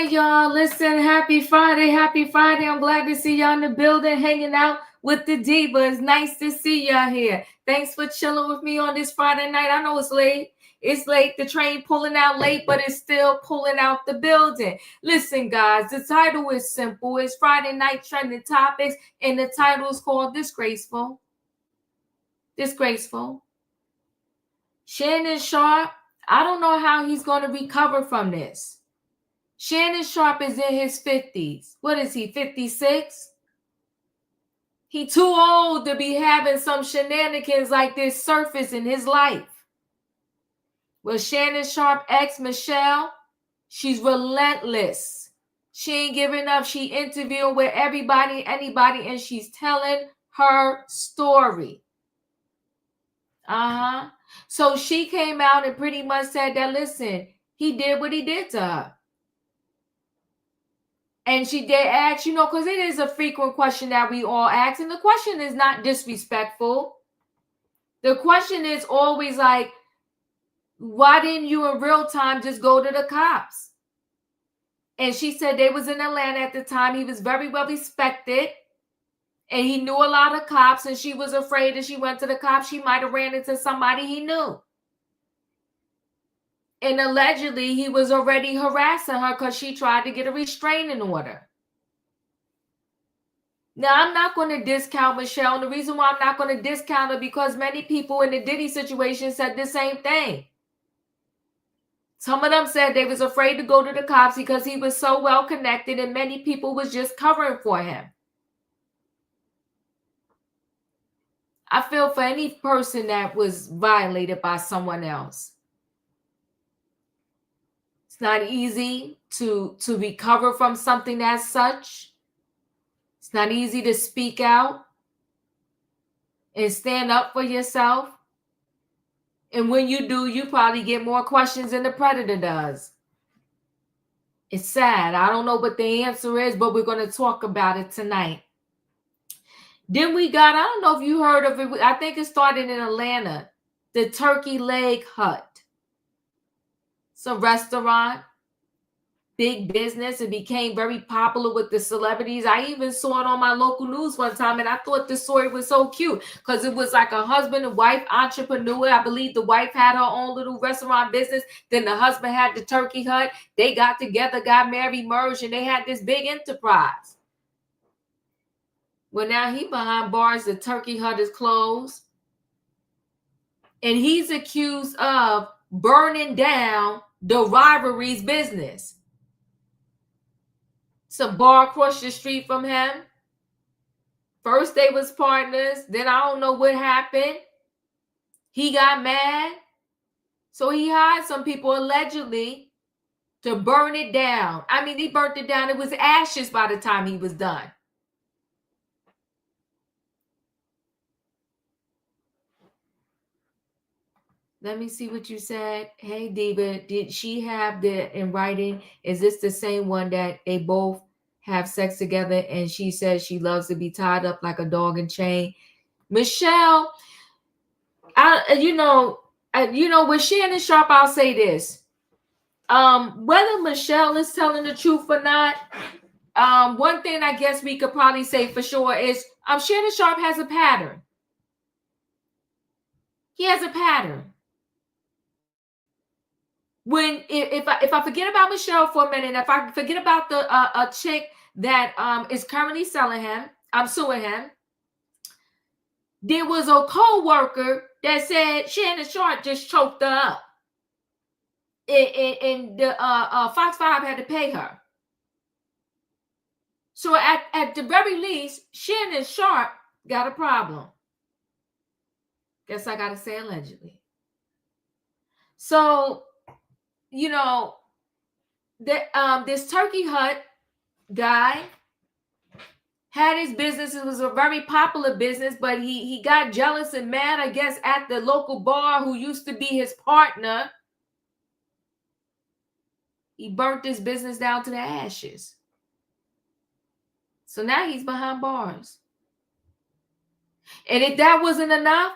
Hey y'all, listen, happy Friday, happy Friday. I'm glad to see y'all in the building, hanging out with the Diva. It's nice to see y'all here. Thanks for chilling with me on this Friday night. I know it's late. It's late. The train pulling out late, but it's still pulling out the building. Listen, guys, the title is simple. It's Friday Night Trending Topics, and the title is called Disgraceful. Disgraceful. Shannon Sharpe, I don't know how he's going to recover from this. Shannon Sharpe is in his 50s. What is he, 56? He too old to be having some shenanigans like this surface in his life. Well, Shannon Sharpe ex Michele, she's relentless. She ain't giving up. She interviewing with everybody, anybody, and she's telling her story. So she came out and pretty much said that, listen, he did what he did to her. And she did ask, because it is a frequent question that we all ask. And the question is not disrespectful. The question is always like, why didn't you in real time just go to the cops? And she said they was in Atlanta at the time. He was very well respected. And he knew a lot of cops. And she was afraid that she went to the cops, she might have ran into somebody he knew. And allegedly, he was already harassing her because she tried to get a restraining order. Now, I'm not going to discount Michele. And the reason why I'm not going to discount her because many people in the Diddy situation said the same thing. Some of them said they was afraid to go to the cops because he was so well connected and many people was just covering for him. I feel for any person that was violated by someone else. It's not easy to recover from something as such. It's not easy to speak out and stand up for yourself. And when you do, you probably get more questions than the predator does. It's sad. I don't know what the answer is, but we're going to talk about it tonight. Then we got, I don't know if you heard of it. I think it started in Atlanta, the Turkey Leg Hut. It's a restaurant, big business. It became very popular with the celebrities. I even saw it on my local news one time, and I thought the story was so cute because it was like a husband and wife entrepreneur. I believe the wife had her own little restaurant business. Then the husband had the Turkey Hut. They got together, got married, merged, and they had this big enterprise. Well, now he behind bars. The Turkey Hut is closed. And he's accused of burning down the rivalry's business. It's a bar across the street from him. First they was partners. Then I don't know what happened. He got mad. So he hired some people allegedly to burn it down. I mean, he burnt it down. It was ashes by the time he was done. Let me see what you said. Hey, Diva, did she have the in writing? Is this the same one that they both have sex together and she says she loves to be tied up like a dog in chain? Michele, with Shannon Sharpe, I'll say this. Whether Michele is telling the truth or not, one thing I guess we could probably say for sure is Shannon Sharpe has a pattern. He has a pattern. When if I forget about Michele for a minute, if I forget about the a chick that is currently suing him, there was a co-worker that said Shannon Sharpe just choked her up, and the Fox 5 had to pay her. So at the very least, Shannon Sharpe got a problem. Guess I gotta say allegedly. So, this Turkey Hut guy had his business. It was a very popular business, but he got jealous and mad, I guess, at the local bar who used to be his partner. He burnt his business down to the ashes. So now he's behind bars. And if that wasn't enough,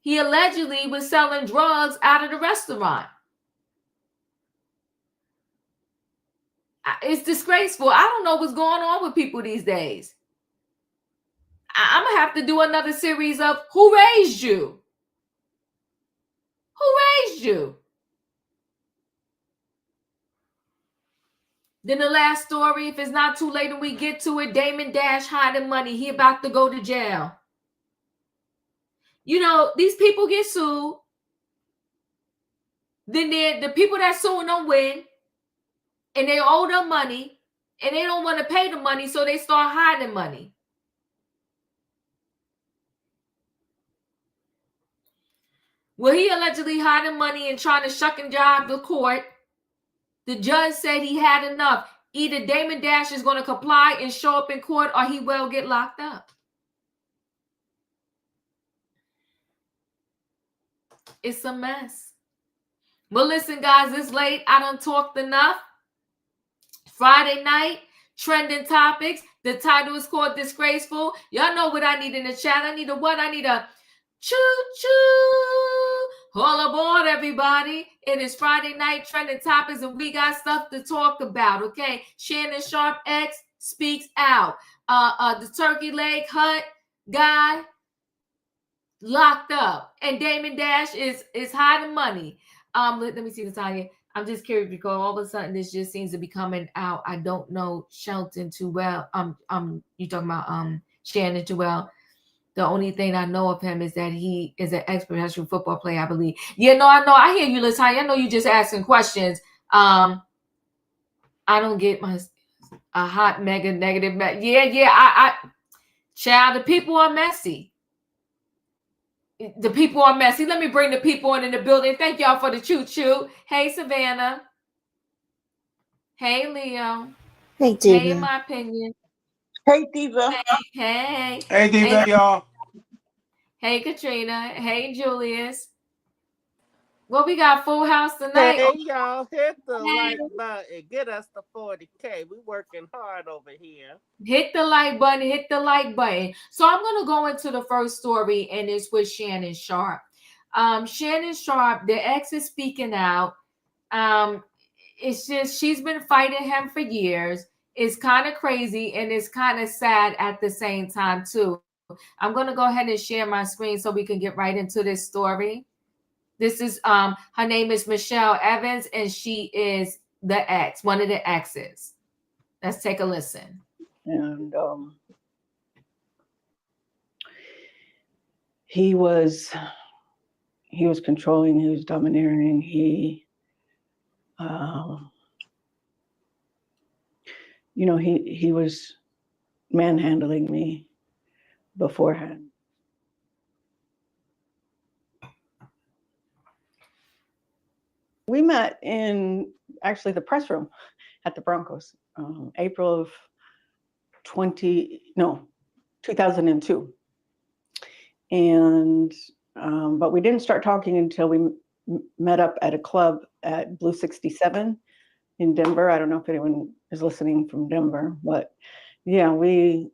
he allegedly was selling drugs out of the restaurant. It's disgraceful. I don't know what's going on with people these days. I'm going to have to do another series of who raised you? Who raised you? Then the last story, if it's not too late and we get to it, Damon Dash hiding money. He about to go to jail. You know, these people get sued. Then the people that suing them win. And they owe them money. And they don't want to pay the money, so they start hiding money. Well, he allegedly hiding money and trying to shuck and jive the court. The judge said he had enough. Either Damon Dash is going to comply and show up in court, or he will get locked up. It's a mess. Well, listen, guys, it's late. I done talked enough. Friday night, trending topics. The title is called Disgraceful. Y'all know what I need in the chat. I need a what? I need a choo-choo. All aboard, everybody. It is Friday night, trending topics, and we got stuff to talk about, okay? Shannon Sharpe X speaks out. The turkey leg hut guy locked up. And Damon Dash is hiding money. Let me see the time. I'm just curious because all of a sudden this just seems to be coming out. I don't know Shelton too well. You talking about Shannon too well. The only thing I know of him is that he is an ex-professional football player, I believe. Yeah, no, I know. I hear you, Latanya. I know you just asking questions. I don't get a hot mega negative. I child, the people are messy. The people are messy. Let me bring the people in the building. Thank y'all for the choo-choo. Hey, Savannah. Hey, Leo. Hey, Diva. Hey, in my opinion. Hey, Diva. Hey. Hey, Diva, hey, y'all. Hey, Katrina. Hey, Julius. Well, we got full house tonight. Hey, y'all, hit the like button. Get us to 40K. We working hard over here. Hit the like button. Hit the like button. So I'm going to go into the first story, and it's with Shannon Sharpe. Shannon Sharpe, the ex is speaking out. It's just she's been fighting him for years. It's kind of crazy, and it's kind of sad at the same time, too. I'm going to go ahead and share my screen so we can get right into this story. This is her name is Michele Evans, and she is the ex, one of the exes. Let's take a listen. And he was controlling, he was domineering, he was manhandling me beforehand. We met in actually the press room at the Broncos, April of 2002. And, but we didn't start talking until we met up at a club at Blue 67 in Denver. I don't know if anyone is listening from Denver, but yeah, we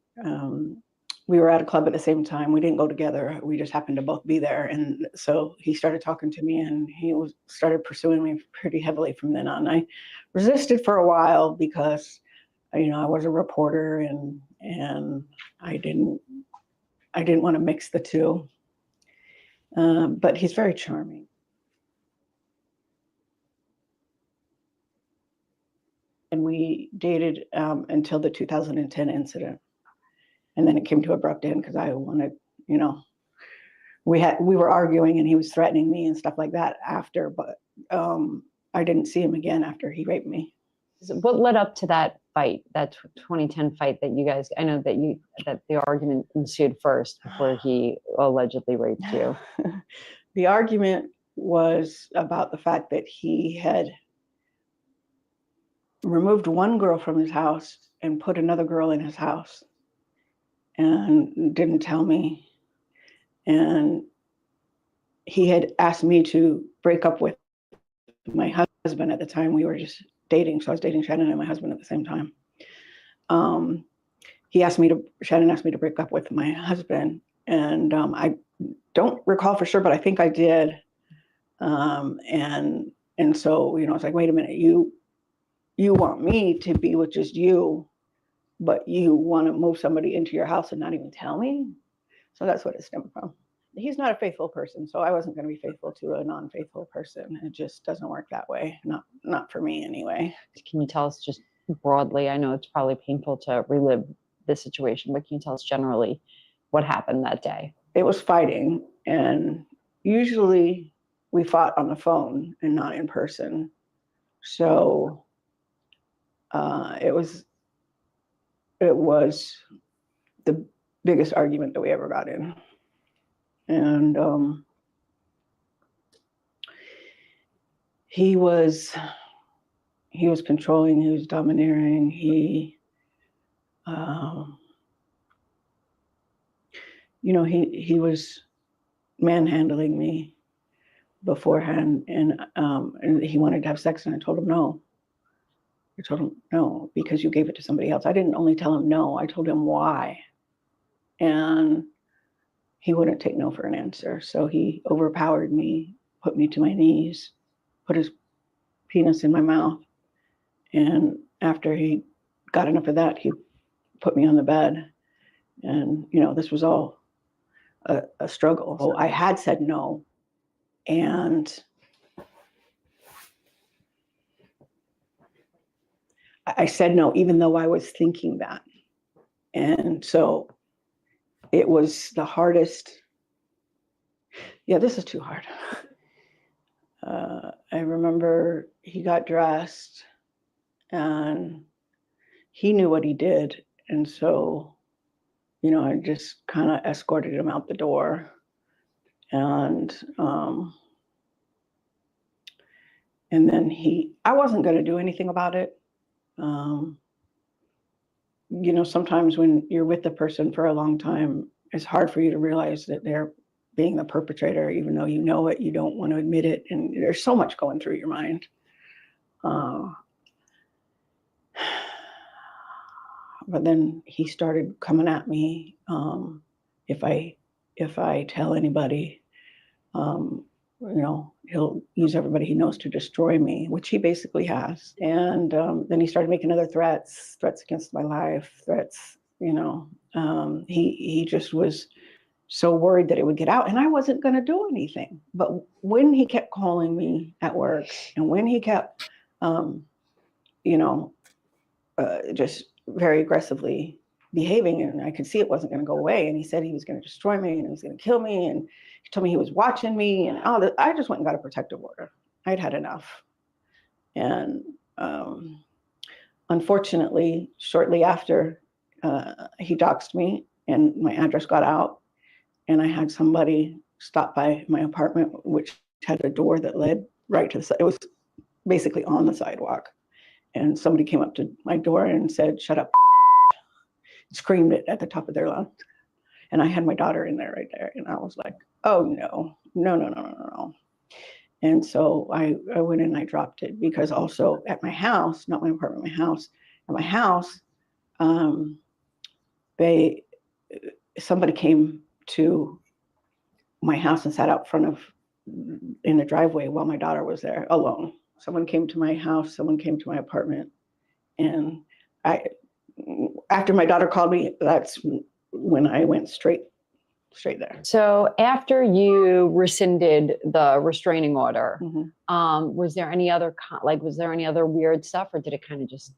were at a club at the same time. We didn't go together. We just happened to both be there. And so he started talking to me, and he started pursuing me pretty heavily from then on. I resisted for a while because, I was a reporter, and I didn't want to mix the two. But he's very charming. And we dated until the 2010 incident. And then it came to abrupt end because I wanted, we were arguing and he was threatening me and stuff like that after, but I didn't see him again after he raped me. What led up to that fight, that 2010 fight that you guys, I know that the argument ensued first before he allegedly raped you? The argument was about the fact that he had removed one girl from his house and put another girl in his house and didn't tell me. And he had asked me to break up with my husband at the time. We were just dating. So I was dating Shannon and my husband at the same time. Shannon asked me to break up with my husband. And I don't recall for sure, but I think I did. And so, it's like, wait a minute, you you want me to be with just you, but you want to move somebody into your house and not even tell me. So that's what it stemmed from. He's not a faithful person, so I wasn't going to be faithful to a non-faithful person. It just doesn't work that way. Not for me anyway. Can you tell us just broadly, I know it's probably painful to relive this situation, but can you tell us generally what happened that day? It was fighting, and usually we fought on the phone and not in person. So it was the biggest argument that we ever got in. And he was controlling, he was domineering, he was manhandling me beforehand, and he wanted to have sex, and I told him no. I told him no, because you gave it to somebody else. I didn't only tell him no, I told him why. And he wouldn't take no for an answer. So he overpowered me, put me to my knees, put his penis in my mouth. And after he got enough of that, he put me on the bed. And, this was all a struggle. So I had said no. And I said no, even though I was thinking that. And so it was the hardest. Yeah, this is too hard. I remember he got dressed and he knew what he did. And so, I just kind of escorted him out the door. And then I wasn't going to do anything about it. Sometimes when you're with the person for a long time, it's hard for you to realize that they're being the perpetrator, even though you know it, you don't want to admit it. And there's so much going through your mind. But then he started coming at me. If I tell anybody, he'll use everybody he knows to destroy me, which he basically has. And then he started making other threats against my life, threats, he just was so worried that it would get out, and I wasn't going to do anything. But when he kept calling me at work, and when he kept, just very aggressively behaving, and I could see it wasn't going to go away, and he said he was going to destroy me and he was going to kill me, and he told me he was watching me, and all that. I just went and got a protective order. I'd had enough. And unfortunately, shortly after, he doxed me and my address got out, and I had somebody stop by my apartment, which had a door that led right to the side. It was basically on the sidewalk. And somebody came up to my door and said, "Shut up," screamed it at the top of their lungs. And I had my daughter in there right there. And I was like, oh, no. And so I went and I dropped it, because also at my house, not my apartment, my house, at my house, somebody came to my house and sat out front in the driveway while my daughter was there alone. Someone came to my house, someone came to my apartment, and after my daughter called me, that's when I went straight there. So after you rescinded the restraining order, was there any other weird stuff, or did it kind of just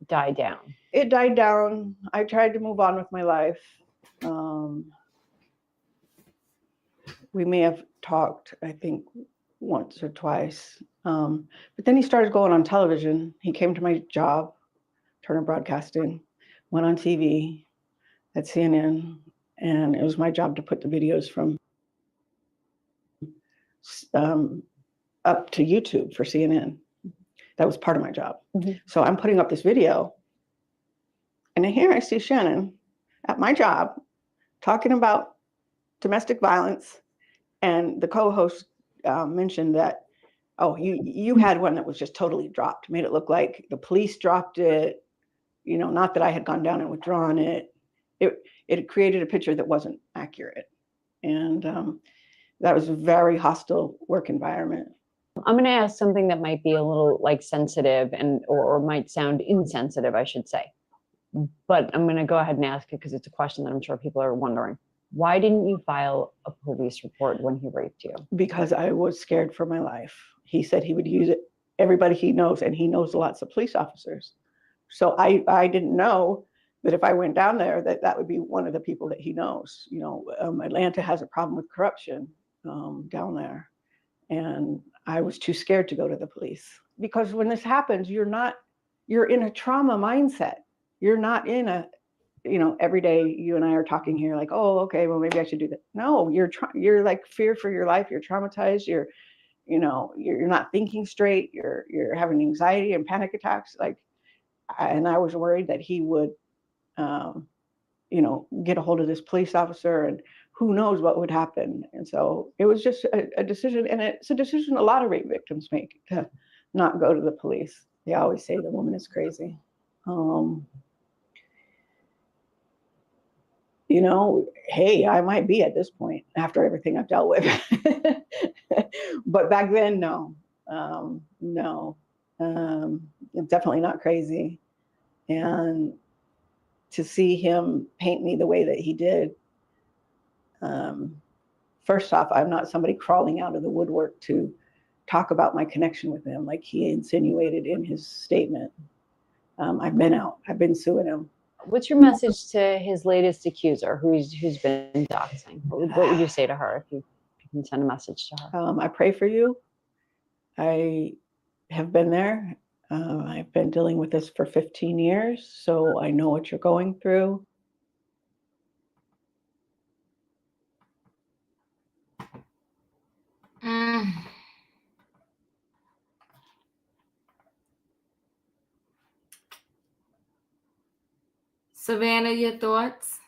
die down? It died down. I tried to move on with my life. We may have talked, I think, once or twice. But then he started going on television. He came to my job, Turner Broadcasting, went on TV at CNN, and it was my job to put the videos from up to YouTube for CNN. That was part of my job. So I'm putting up this video, and here I see Shannon at my job talking about domestic violence, and the co-host mentioned that, oh, you had one that was just totally dropped, made it look like the police dropped it, not that I had gone down and withdrawn it. It created a picture that wasn't accurate. And that was a very hostile work environment. I'm going to ask something that might be a little like sensitive and or might sound insensitive, I should say. But I'm going to go ahead and ask it because it's a question that I'm sure people are wondering. Why didn't you file a police report when he raped you? Because I was scared for my life. He said he would use it, everybody he knows, and he knows lots of police officers. So I didn't know that if I went down there, that would be one of the people that he knows. You know, Atlanta has a problem with corruption down there. And I was too scared to go to the police. Because when this happens, you're in a trauma mindset. You're not in a, every day you and I are talking here like, oh, okay, well, maybe I should do that. No, you're like fear for your life. You're traumatized. You're not thinking straight. You're having anxiety and panic attacks. And I was worried that he would, get a hold of this police officer, and who knows what would happen. And so it was just a decision, and it's a decision a lot of rape victims make, to not go to the police. They always say the woman is crazy. Hey, I might be at this point after everything I've dealt with. But back then, no. Definitely not crazy. And to see him paint me the way that he did, first off, I'm not somebody crawling out of the woodwork to talk about my connection with him like he insinuated in his statement. I've been out. I've been suing him. What's your message to his latest accuser, who's been doxing? What would you say to her if you can send a message to her? I pray for you. I have been there. I've been dealing with this for 15 years, so I know what you're going through. Savannah, your thoughts?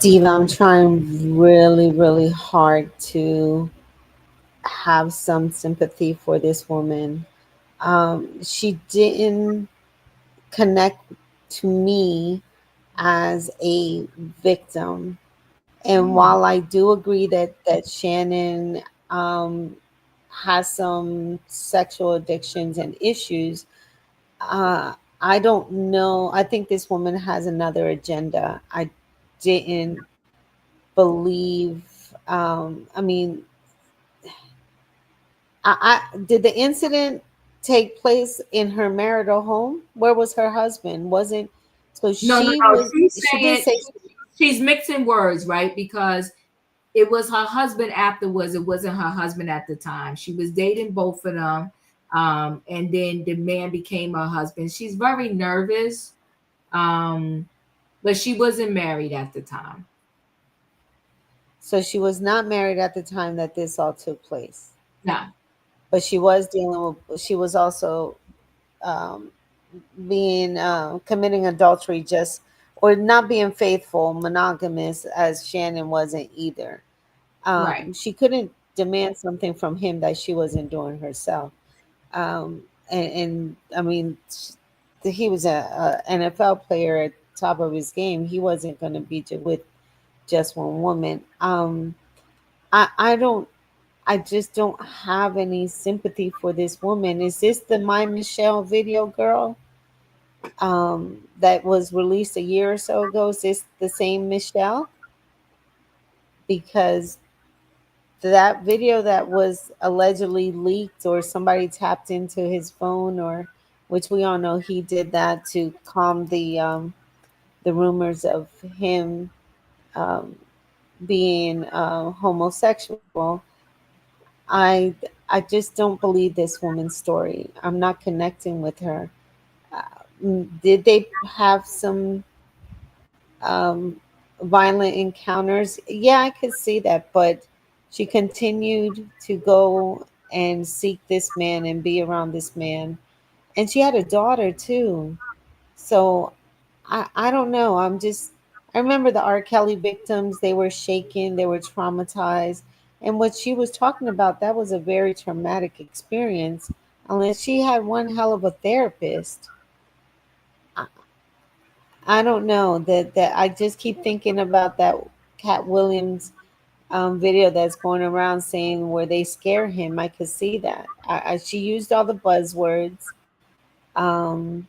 Diva, I'm trying really, really hard to have some sympathy for this woman. She didn't connect to me as a victim. And while I do agree that Shannon has some sexual addictions and issues, I don't know. I think this woman has another agenda. I didn't believe. I mean, I did the incident take place in her marital home? Where was her husband? Wasn't so she was. She did say she's mixing words, right? Because it was her husband afterwards. It wasn't her husband at the time. She was dating both of them. And then the man became her husband. She's very nervous. But she wasn't married at the time. So she was not married at the time that this all took place. No. But she was dealing with, she was also committing adultery, or not being faithful, monogamous, as Shannon wasn't either. Right. She couldn't demand something from him that she wasn't doing herself. And I mean, he was a NFL player at the top of his game. He wasn't going to be with just one woman. I just don't have any sympathy for this woman. Is this the My Michele video, girl? That was released a year or so ago. Is this the same Michele? Because that video that was allegedly leaked, or somebody tapped into his phone, or which we all know he did that to calm the rumors of him being homosexual. I just don't believe this woman's story. I'm not connecting with her. Did they have some violent encounters? Yeah, I could see that, but she continued to go and seek this man and be around this man. And she had a daughter too. So I don't know. I remember the R. Kelly victims, they were shaken, they were traumatized. And what she was talking about, that was a very traumatic experience. Unless she had one hell of a therapist. I don't know that I just keep thinking about that Cat Williams video that's going around saying where they scare him. I could see that. She used all the buzzwords. Um,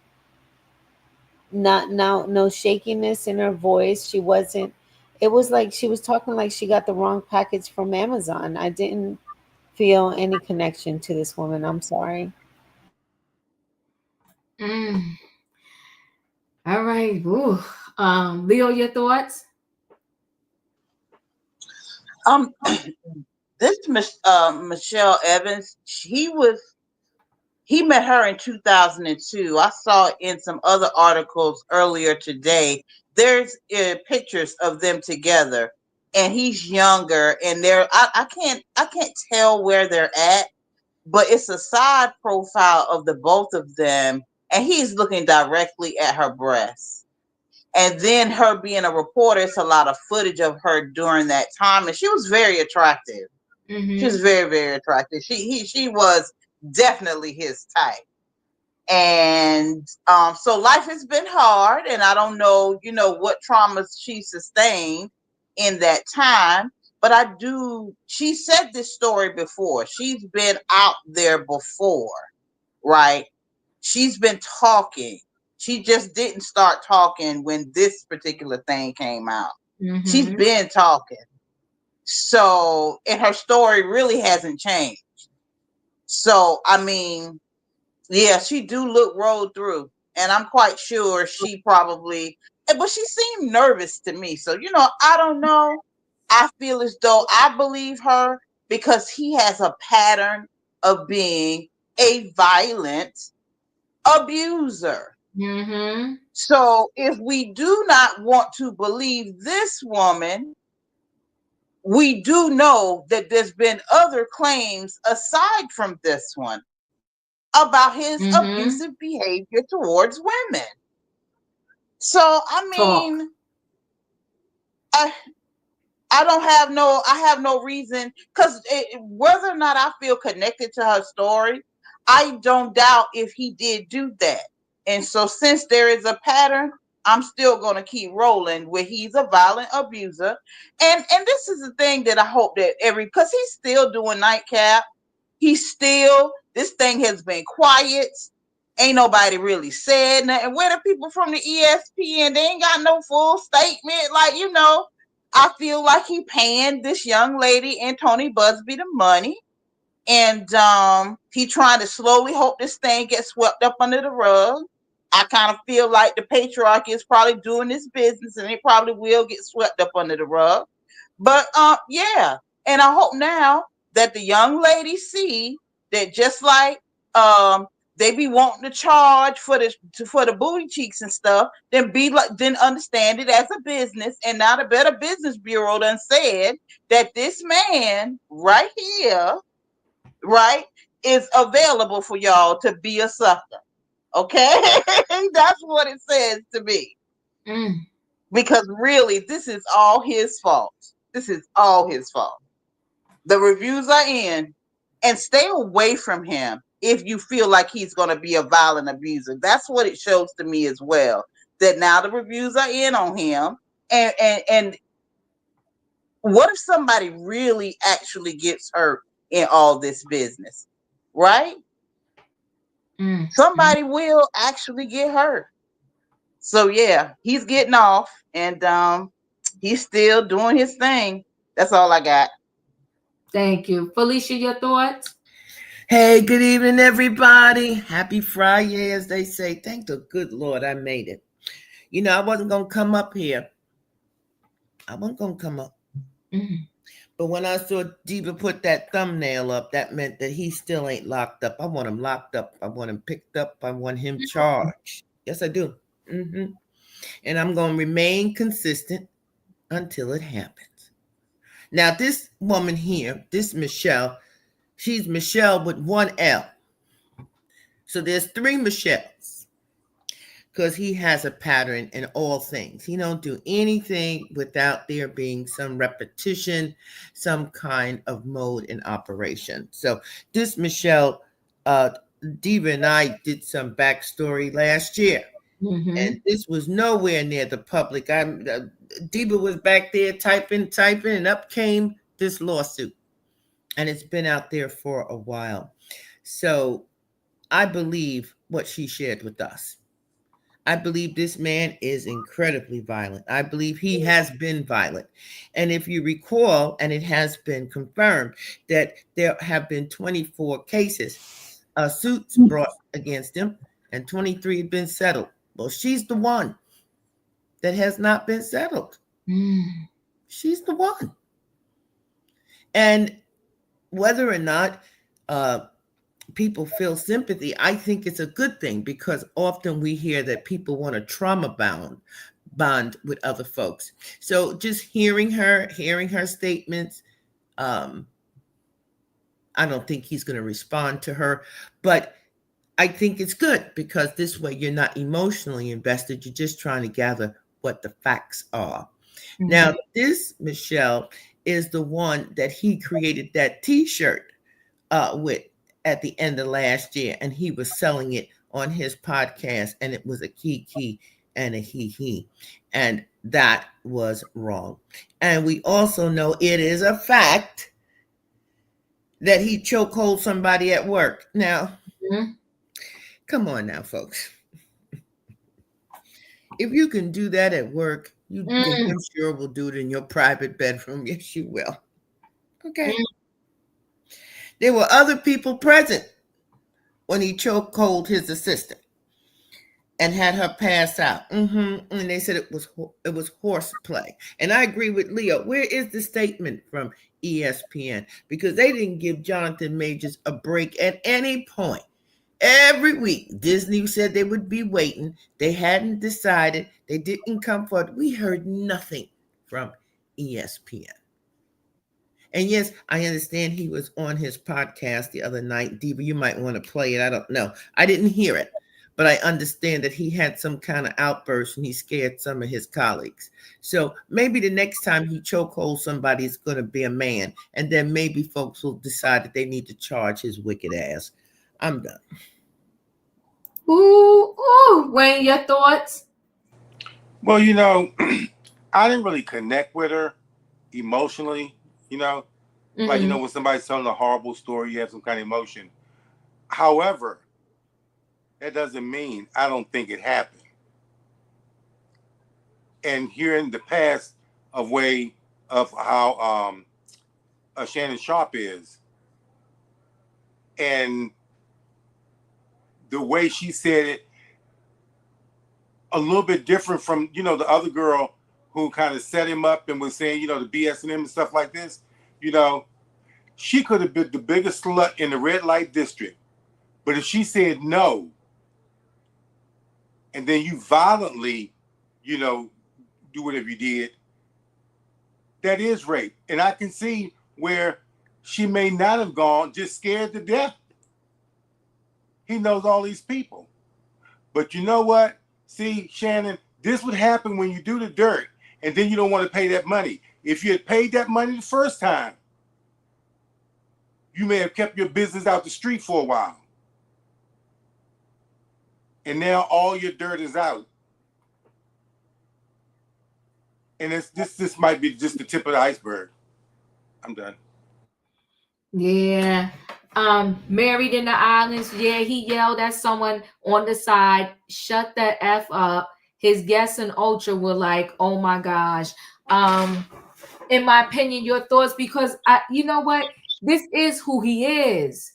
not no shakiness in her voice. She wasn't. It was like she was talking like she got the wrong package from Amazon. I didn't feel any connection to this woman. I'm sorry. Mm. All right. Ooh. Leo, your thoughts? This Michelle Evans, he met her in 2002. I saw in some other articles earlier today. There's pictures of them together, and he's younger, and I can't tell where they're at, but it's a side profile of the both of them, and he's looking directly at her breasts. And then her being a reporter, it's a lot of footage of her during that time, and she was very attractive. Mm-hmm. She was very, very attractive. She was definitely his type. And so life has been hard, and I don't know, what traumas she sustained in that time. But she said this story before. She's been out there before, right? She's been talking. She just didn't start talking when this particular thing came out. Mm-hmm. She's been talking. So, and her story really hasn't changed. So, I mean, yeah, she do look rolled through, and I'm quite sure she probably, but she seemed nervous to me. So, I don't know. I feel as though I believe her because he has a pattern of being a violent abuser. Mm-hmm. So, if we do not want to believe this woman, we do know that there's been other claims aside from this one about his Mm-hmm. abusive behavior towards women. So, I mean, I have no reason, because whether or not I feel connected to her story, I don't doubt if he did do that. And so, since there is a pattern, I'm still going to keep rolling where he's a violent abuser. And this is the thing that I hope that because he's still doing nightcap. This thing has been quiet. Ain't nobody really said nothing. Where the people from the ESPN? They ain't got no full statement. Like, I feel like he paying this young lady and Tony Busby the money. And he trying to slowly hope this thing gets swept up under the rug. I kind of feel like the patriarchy is probably doing this business, and it probably will get swept up under the rug. But yeah. And I hope now that the young ladies see that, just like they be wanting to charge for the booty cheeks and stuff, then understand it as a business. And now the Better Business Bureau done said that this man right here, right, is available for y'all to be a sucker. Okay? That's what it says to me. Mm. Because really, this is all his fault. This is all his fault. The reviews are in, and stay away from him if you feel like he's going to be a violent abuser. That's what it shows to me as well. That now the reviews are in on him, and what if somebody really actually gets hurt in all this business, right? Mm. Somebody will actually get hurt. So yeah, he's getting off, and he's still doing his thing. That's all I got. Thank you. Felicia, your thoughts? Hey, good evening, everybody. Happy Friday, as they say. Thank the good Lord I made it. I wasn't going to come up here. I wasn't going to come up. Mm. But when I saw Diva put that thumbnail up, that meant that he still ain't locked up. I want him locked up. I want him picked up. I want him charged. Yes, I do. And I'm going to remain consistent until it happens. Now, this woman here, this Michele, she's Michele with one L. So there's three Michelles, because he has a pattern in all things. He don't do anything without there being some repetition, some kind of mode in operation. So this Michele, Diva and I did some backstory last year. Mm-hmm. And this was nowhere near the public. Diva was back there typing, and up came this lawsuit, and it's been out there for a while. So I believe what she shared with us. I believe this man is incredibly violent. I believe he has been violent. And if you recall, and it has been confirmed, that there have been 24 cases, suits brought against him, and 23 have been settled. Well, she's the one that has not been settled. She's the one. And whether or not people feel sympathy, I think it's a good thing, because often we hear that people want to trauma bond with other folks. So just hearing her statements, I don't think he's going to respond to her, but I think it's good, because this way you're not emotionally invested. You're just trying to gather what the facts are. Mm-hmm. Now, this Michele is the one that he created that T-shirt with at the end of last year, and he was selling it on his podcast, and it was a kiki and a he, and that was wrong. And we also know it is a fact that he chokehold somebody at work. Now, come on now, folks. If you can do that at work, you damn sure will do it in your private bedroom. Yes, you will. Okay. There were other people present when he chokehold his assistant and had her pass out. And they said it was horseplay. And I agree with Leo. Where is the statement from ESPN? Because they didn't give Jonathan Majors a break at any point. Every week, Disney said they would be waiting. They hadn't decided. They didn't come forward. We heard nothing from ESPN. And yes, I understand he was on his podcast the other night. Diva, you might want to play it. I don't know. I didn't hear it, but I understand that he had some kind of outburst and he scared some of his colleagues. So maybe the next time he chokeholds somebody, it's going to be a man. And then maybe folks will decide that they need to charge his wicked ass. I'm done. Ooh, Wayne, your thoughts? Well, I didn't really connect with her emotionally, like, when somebody's telling a horrible story, you have some kind of emotion. However, that doesn't mean I don't think it happened. And hearing the past of how Shannon Sharpe is, and the way she said it, a little bit different from, the other girl who kind of set him up and was saying, the BS and him and stuff like this. She could have been the biggest slut in the red light district. But if she said no, and then you violently, do whatever you did, that is rape. And I can see where she may not have gone, just scared to death. He knows all these people. But you know what? See, Shannon, this would happen when you do the dirt, and then you don't want to pay that money. If you had paid that money the first time, you may have kept your business out the street for a while. And now all your dirt is out. And this might be just the tip of the iceberg. I'm done. Yeah. Married in the Islands. Yeah, he yelled at someone on the side, shut the F up. His guests and Ultra were like, oh my gosh. In my opinion, your thoughts, because you know what? This is who he is.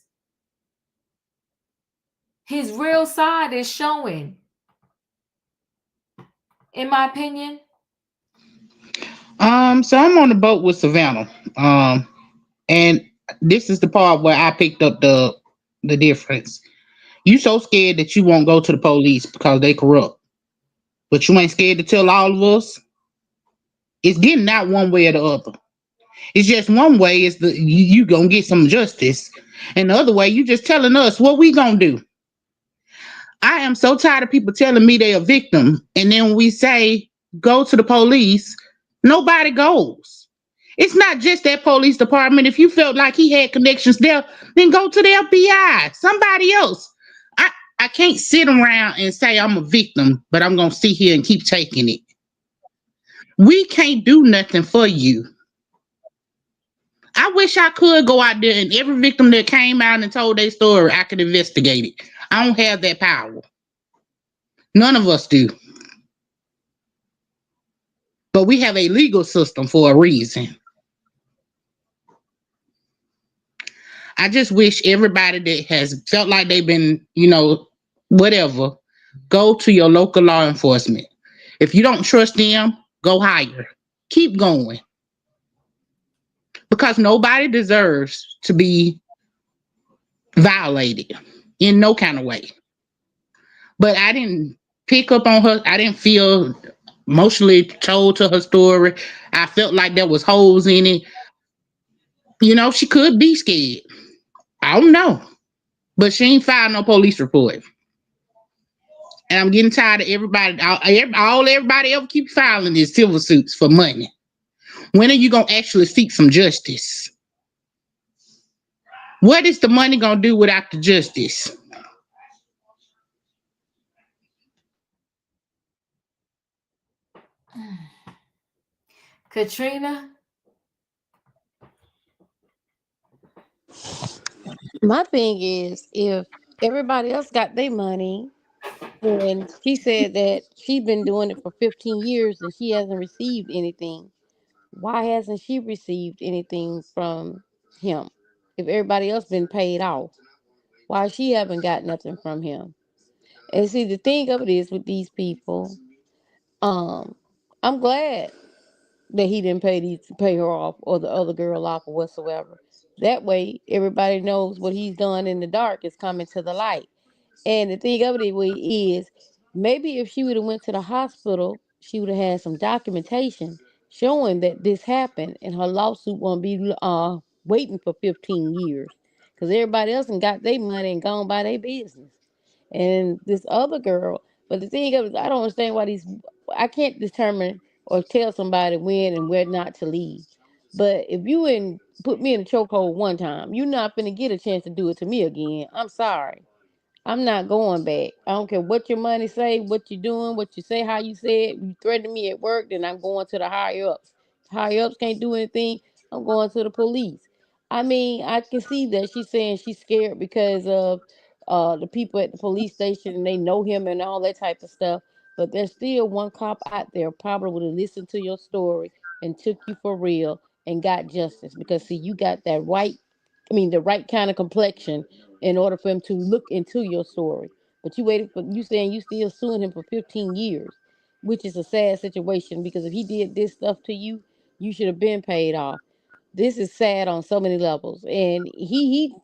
His real side is showing. In my opinion. So I'm on the boat with Savannah. And this is the part where I picked up the difference. You so scared that you won't go to the police because they corrupt. But you ain't scared to tell all of us. It's getting out one way or the other. It's just one way is you gonna get some justice. And the other way, you just telling us what we gonna do. I am so tired of people telling me they're a victim. And then when we say, go to the police, nobody goes. It's not just that police department. If you felt like he had connections there, then go to the FBI, somebody else. I can't sit around and say I'm a victim, but I'm going to sit here and keep taking it. We can't do nothing for you. I wish I could go out there and every victim that came out and told their story, I could investigate it. I don't have that power. None of us do. But we have a legal system for a reason. I just wish everybody that has felt like they've been, whatever, go to your local law enforcement. If you don't trust them, go higher. Keep going. Because nobody deserves to be violated in no kind of way. But I didn't pick up on her. I didn't feel emotionally told to her story. I felt like there was holes in it. She could be scared. I don't know. But she ain't filed no police report. And I'm getting tired of everybody ever keep filing these civil suits for money. When are you going to actually seek some justice? What is the money going to do without the justice? Katrina? My thing is, if everybody else got their money, and she said that she's been doing it for 15 years and she hasn't received anything, why hasn't she received anything from him? If everybody else been paid off, why she haven't got nothing from him? And see, the thing of it is with these people, um, I'm glad that he didn't pay her off or the other girl off or whatsoever. That way, everybody knows what he's done in the dark is coming to the light. And the thing of it is, maybe if she would have went to the hospital, she would have had some documentation showing that this happened, and her lawsuit won't be waiting for 15 years, because everybody else and got their money and gone by their business. And this other girl, but the thing of it, I don't understand why I can't determine or tell somebody when and where not to leave. But if you put me in a chokehold one time, you're not gonna get a chance to do it to me again. I'm sorry. I'm not going back. I don't care what your money say, what you're doing, what you say, how you say it. You threaten me at work, then I'm going to the higher ups. Higher ups can't do anything. I'm going to the police. I mean, I can see that she's saying she's scared because of the people at the police station and they know him and all that type of stuff. But there's still one cop out there probably would have listened to your story and took you for real and got justice, because see, you got that the right kind of complexion in order for him to look into your story. But you saying you still suing him for 15 years, which is a sad situation, because if he did this stuff to you, you should have been paid off. This is sad on so many levels. And he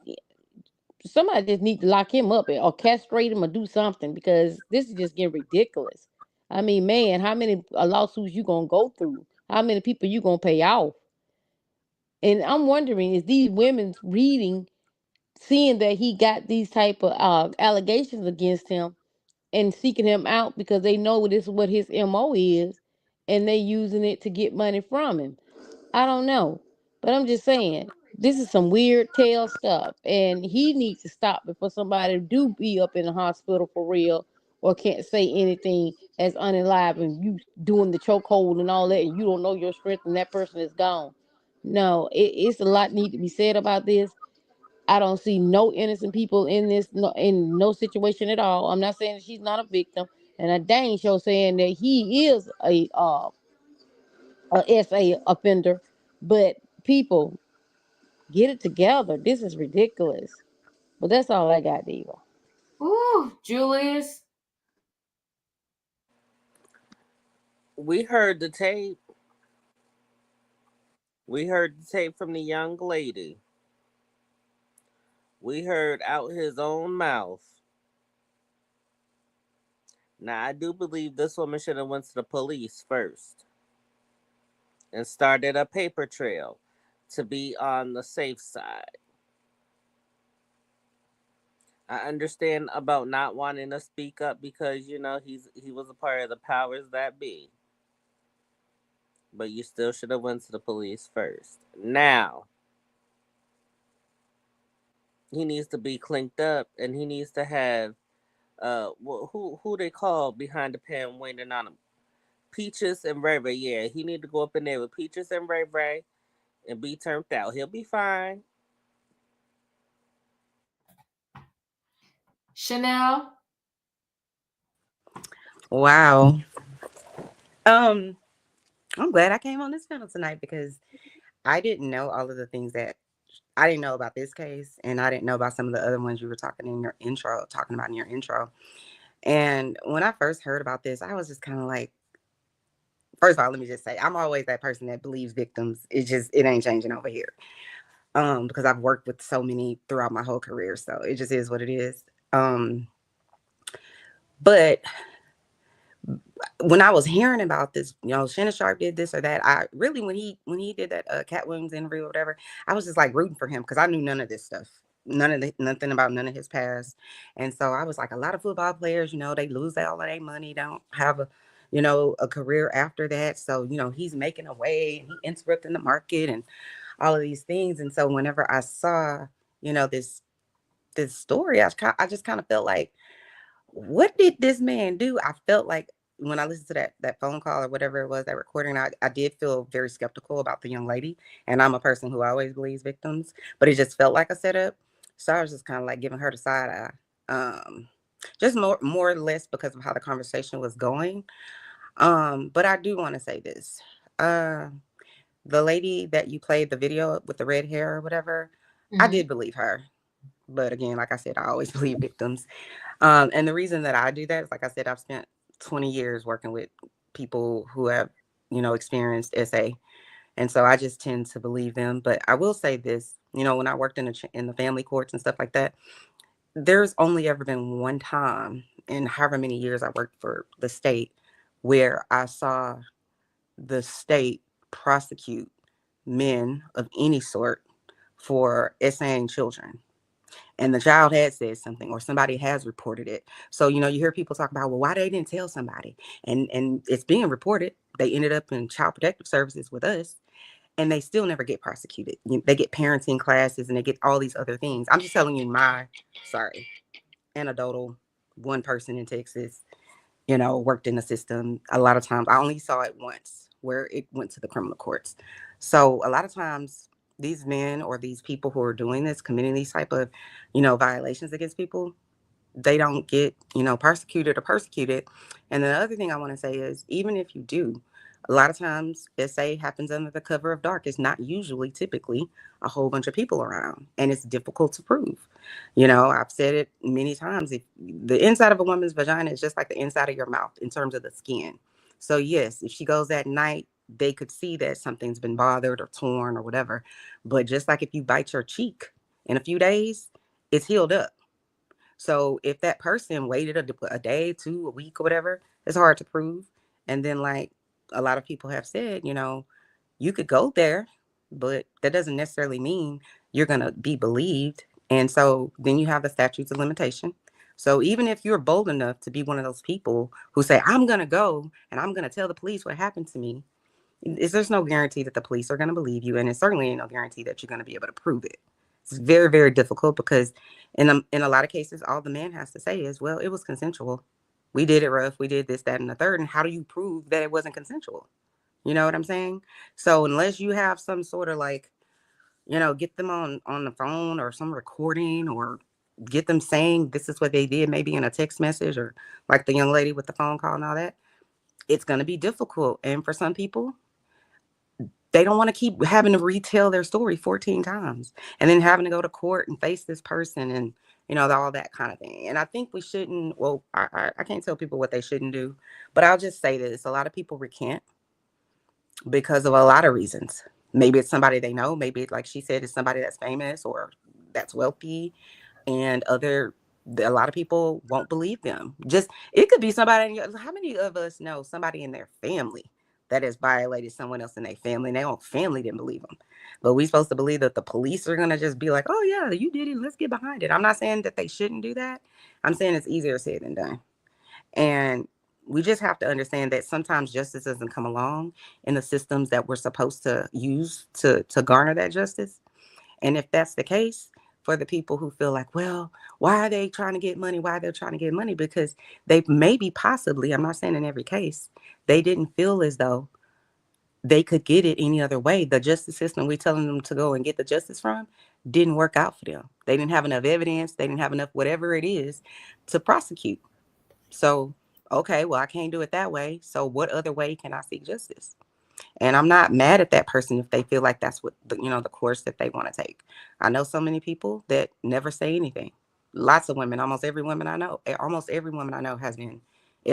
somebody just need to lock him up or castrate him or do something, because this is just getting ridiculous. I mean, man, how many lawsuits you gonna go through? How many people you gonna pay off? And I'm wondering, is these women reading, seeing that he got these type of allegations against him and seeking him out because they know this is what his MO is, and they using it to get money from him? I don't know. But I'm just saying, this is some weird tail stuff. And he needs to stop before somebody do be up in the hospital for real or can't say anything as unalive and you doing the chokehold and all that and you don't know your strength and that person is gone. No, it's a lot need to be said about this. I don't see no innocent people in this, in no situation at all. I'm not saying that she's not a victim, and I dang sure saying that he is a SA offender. But people, get it together. This is ridiculous. But that's all I got, Diva. Ooh, Julius. We heard the tape. We heard the tape from the young lady. We heard out his own mouth. Now, I do believe this woman should have went to the police first and started a paper trail to be on the safe side. I understand about not wanting to speak up because he was a part of the powers that be. But you still should have went to the police first. Now, he needs to be clinked up and he needs to have who they call behind the pen waiting on him. Peaches and Ray Ray, yeah, he need to go up in there with Peaches and Ray Ray and be turned out. He'll be fine. Chanel? Wow. I'm glad I came on this panel tonight because I didn't know all of the things that I didn't know about this case, and I didn't know about some of the other ones you were talking about in your intro. And when I first heard about this, I was just kind of like, first of all, let me just say, I'm always that person that believes victims. It ain't changing over here. Because I've worked with so many throughout my whole career, so it just is what it is. But when I was hearing about this, Shannon Sharpe did this or that, I really, when he did that Cat Williams interview or whatever, I was just like rooting for him because I knew none of this stuff, nothing about none of his past. And so I was like, a lot of football players, they lose all of their money, don't have a career after that. So, he's making a way and he interrupting the market and all of these things. And so whenever I saw, this story, I just kind of felt like, what did this man do? I felt like when I listened to that phone call or whatever it was, that recording, I did feel very skeptical about the young lady. And I'm a person who always believes victims, but it just felt like a setup. So I was just kind of like giving her the side eye, just more or less because of how the conversation was going. But I do want to say this. The lady that you played the video with the red hair or whatever, I did believe her. But again, like I said, I always believe victims. And the reason that I do that is, like I said, I've spent 20 years working with people who have, experienced SA. And so I just tend to believe them. But I will say this, when I worked in the family courts and stuff like that, there's only ever been one time in however many years I worked for the state where I saw the state prosecute men of any sort for SAing children. And the child had said something or somebody has reported it. So, you hear people talk about, well, why they didn't tell somebody? And it's being reported. They ended up in child protective services with us and they still never get prosecuted. They get parenting classes and they get all these other things. I'm just telling you anecdotal one person in Texas, worked in the system. A lot of times I only saw it once where it went to the criminal courts. So a lot of times these men or these people who are doing this, committing these type of, violations against people, they don't get, prosecuted or persecuted. And the other thing I want to say is, even if you do, a lot of times SA happens under the cover of dark. It's not usually typically a whole bunch of people around, and it's difficult to prove. I've said it many times. If the inside of a woman's vagina is just like the inside of your mouth in terms of the skin. So yes, if she goes at night, they could see that something's been bothered or torn or whatever. But just like if you bite your cheek in a few days, it's healed up. So if that person waited a day, 2, a week or whatever, it's hard to prove. And then like a lot of people have said, you could go there, but that doesn't necessarily mean you're going to be believed. And so then you have the statutes of limitation. So even if you're bold enough to be one of those people who say, I'm going to go and I'm going to tell the police what happened to me, there's no guarantee that the police are going to believe you. And it certainly ain't no guarantee that you're going to be able to prove it. It's very, very difficult because in a lot of cases, all the man has to say is, well, it was consensual. We did it rough. We did this, that, and the third. And how do you prove that it wasn't consensual? You know what I'm saying? So unless you have some sort of like, get them on the phone or some recording or get them saying this is what they did, maybe in a text message or like the young lady with the phone call and all that, it's going to be difficult. And for some people, they don't want to keep having to retell their story 14 times and then having to go to court and face this person and, all that kind of thing. And I think we shouldn't, well, I can't tell people what they shouldn't do, but I'll just say this. A lot of people recant because of a lot of reasons. Maybe it's somebody they know. Maybe, like she said, it's somebody that's famous or that's wealthy, and a lot of people won't believe them. It could be somebody. How many of us know somebody in their family that has violated someone else in their family, and their own family didn't believe them? But we're supposed to believe that the police are going to just be like, oh yeah, you did it, let's get behind it. I'm not saying that they shouldn't do that. I'm saying it's easier said than done. And we just have to understand that sometimes justice doesn't come along in the systems that we're supposed to use to garner that justice. And if that's the case, for the people who feel like, well, why are they trying to get money? Why are they trying to get money? Because they maybe possibly, I'm not saying in every case, they didn't feel as though they could get it any other way. The justice system we're telling them to go and get the justice from didn't work out for them. They didn't have enough evidence. They didn't have enough whatever it is to prosecute. So, okay, well, I can't do it that way. So what other way can I seek justice? And I'm not mad at that person if they feel like that's what the course that they want to take. I know so many people that never say anything. Lots of women, almost every woman I know has been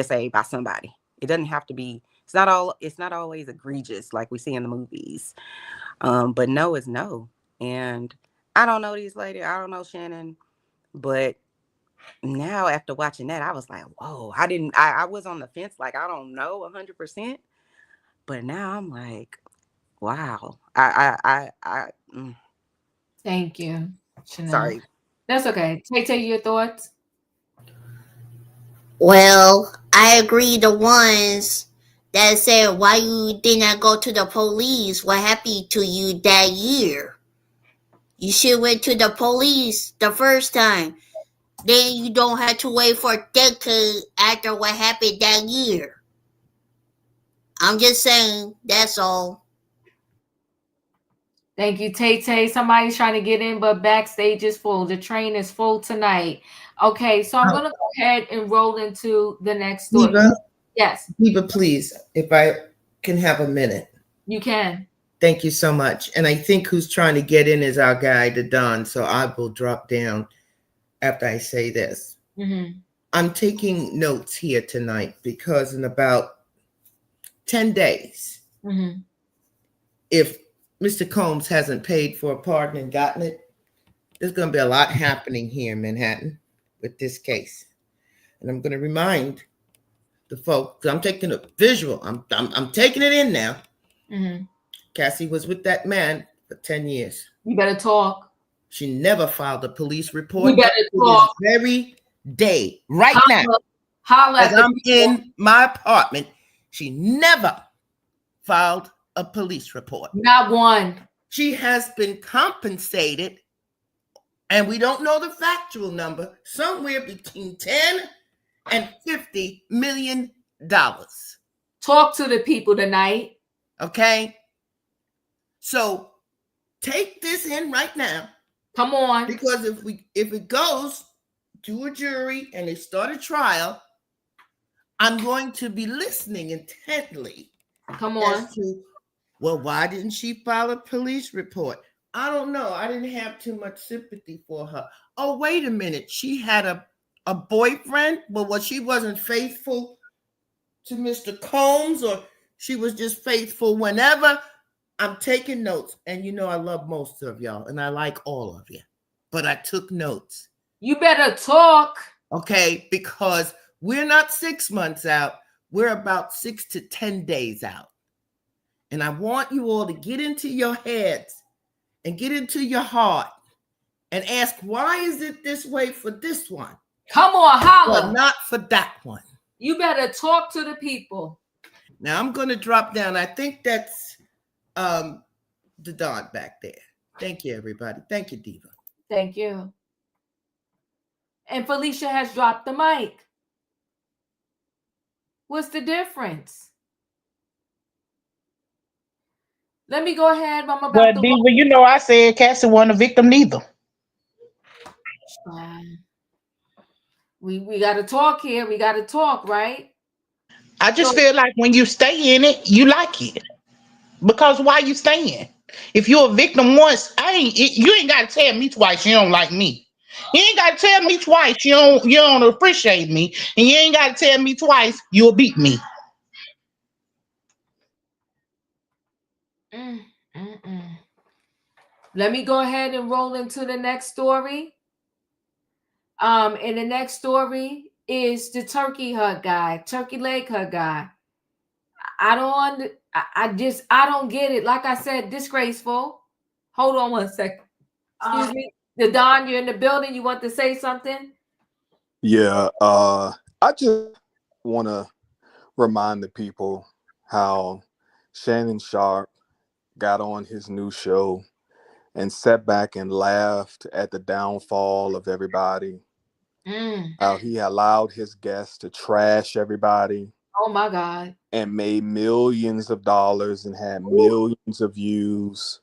SA'd by somebody. It doesn't have to be. It's not always egregious like we see in the movies. But no is no. And I don't know these ladies. I don't know Shannon, but now after watching that, I was like, whoa, I was on the fence. Like, I don't know 100%, but now I'm like, wow. Thank you, Chanel. Sorry. That's okay. Tay, your thoughts? Well, I agree. The ones that said, why you did not go to the police? What happened to you that year? You should went to the police the first time. Then you don't have to wait for a decade after what happened that year. I'm just saying, that's all. Thank you, Tay. Somebody's trying to get in, but backstage is full. The train is full tonight. Okay, so I'm going to go ahead and roll into the next story. Diva, yes. Diva, please, if I can have a minute. You can. Thank you so much. And I think who's trying to get in is our guy, the Don. So I will drop down after I say this. Mm-hmm. I'm taking notes here tonight because in about 10 days, mm-hmm. if Mr. Combs hasn't paid for a pardon and gotten it, there's going to be a lot happening here in Manhattan with this case. And I'm going to remind the folks, I'm taking a visual, I'm taking it in now. Mm-hmm. Cassie was with that man for 10 years. You better talk. She never filed a police report. You better talk. This very day, right now, as I'm in my apartment, she never filed a police report. Not one. She has been compensated, and we don't know the factual number, somewhere between 10 and $50 million. Talk to the people tonight. Okay? So take this in right now. Come on. Because if it goes to a jury and they start a trial, I'm going to be listening intently. Come on. As to, well, why didn't she file a police report? I don't know. I didn't have too much sympathy for her. Oh, wait a minute. She had a boyfriend, but she wasn't faithful to Mr. Combs, or she was just faithful whenever. I'm taking notes, and I love most of y'all, and I like all of you, but I took notes. You better talk. Okay, because we're not 6 months out. We're about 6 to 10 days out. And I want you all to get into your heads and get into your heart and ask, why is it this way for this one? Come on, holla. But not for that one. You better talk to the people. Now I'm going to drop down. I think that's the Don back there. Thank you, everybody. Thank you, Diva. Thank you. And Felicia has dropped the mic. What's the difference? Let me go ahead. I'm about to Diva, I said Cassie wasn't a victim neither. We got to talk here. We got to talk, right? I just feel like when you stay in it, you like it. Because why you staying? If you're a victim once, you ain't got to tell me twice you don't like me. You ain't got to tell me twice you don't appreciate me. And you ain't got to tell me twice you'll beat me. Let me go ahead and roll into the next story. And the next story is the turkey leg hug guy. I don't get it. Like I said, disgraceful. Hold on one second. Excuse me. The Don, you're in the building. You want to say something? Yeah. I just want to remind the people how Shannon Sharpe got on his new show and sat back and laughed at the downfall of everybody. How he allowed his guests to trash everybody. Oh my God. and made millions of dollars and had millions of views,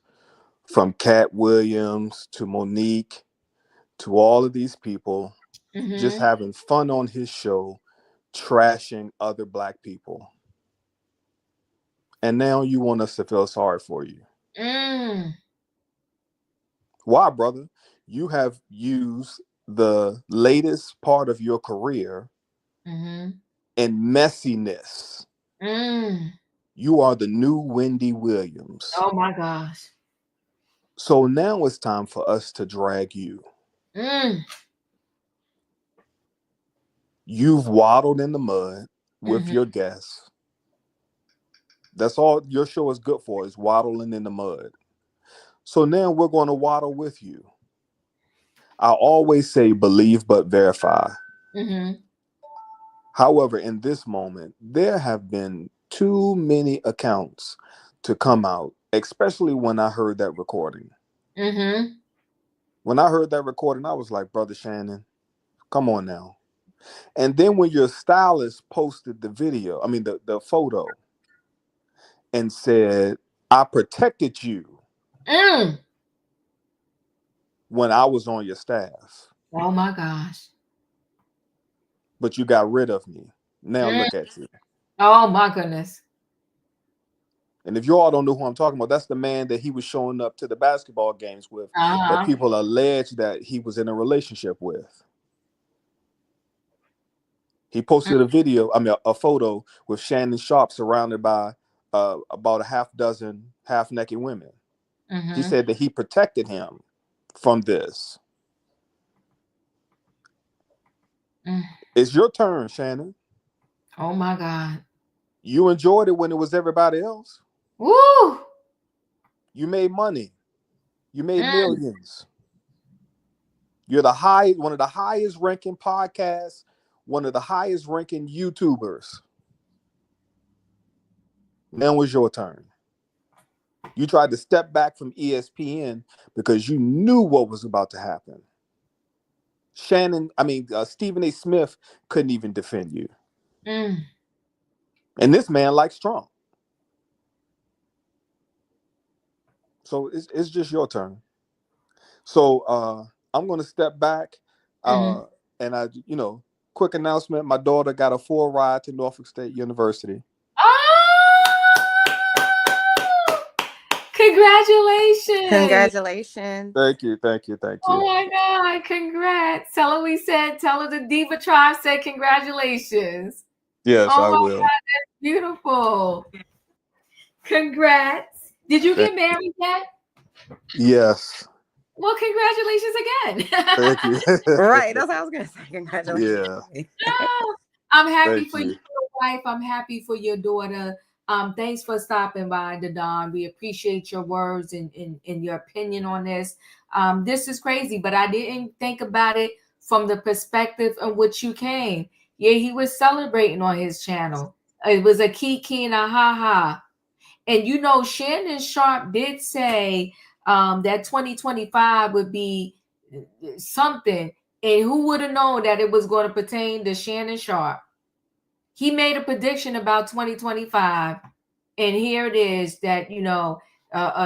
from Cat Williams to Monique to all of these people, just having fun on his show, trashing other Black people. And now you want us to feel sorry for you. Why, brother? You have used the latest part of your career in messiness. You are the new Wendy Williams. Oh my gosh. So now it's time for us to drag you. You've waddled in the mud with your guests. That's all your show is good for, is waddling in the mud. So now we're going to waddle with you. I always say believe but verify. However, in this moment, there have been too many accounts to come out, especially when I heard that recording. When I heard that recording, I was like, Brother Shannon, come on now. And then when your stylist posted the video, the photo, and said, I protected you when I was on your staff. Oh my gosh. But you got rid of me. Now look at you. Oh my goodness. And if you all don't know who I'm talking about, that's the man that he was showing up to the basketball games with, that people allege that he was in a relationship with. He posted a photo with Shannon Sharpe surrounded by about a half dozen half-naked women. He said that he protected him from this. It's your turn, Shannon. Oh my God. You enjoyed it when it was everybody else. Woo! You made money. You made millions. You're one of the highest ranking podcasts, one of the highest ranking YouTubers. Now it's your turn. You tried to step back from ESPN because you knew what was about to happen. Stephen A. Smith couldn't even defend you. And this man likes Trump. So it's just your turn. So I'm going to step back. And quick announcement. My daughter got a full ride to Norfolk State University. Congratulations. Congratulations. Thank you. Oh my God. Congrats. Tell her the Diva Tribe said congratulations. Yes, I will. God, that's beautiful. Congrats. Did you get married yet? Yes. Well, congratulations again. Thank you. Right. That's what I was going to say. Congratulations. Yeah. I'm happy for your wife. I'm happy for your daughter. Thanks for stopping by, Dawn. We appreciate your words and your opinion on this. This is crazy, but I didn't think about it from the perspective of which you came. Yeah, he was celebrating on his channel. It was a kiki and a ha-ha. And Shannon Sharpe did say that 2025 would be something. And who would have known that it was going to pertain to Shannon Sharpe? He made a prediction about 2025. And here it is that,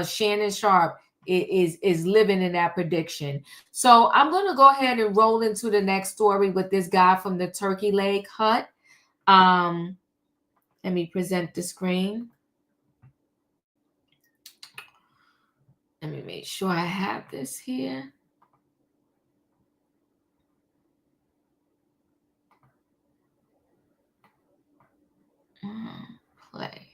Shannon Sharpe is living in that prediction. So I'm going to go ahead and roll into the next story with this guy from the Turkey Leg Hut. Let me present the screen. Let me make sure I have this here. Play.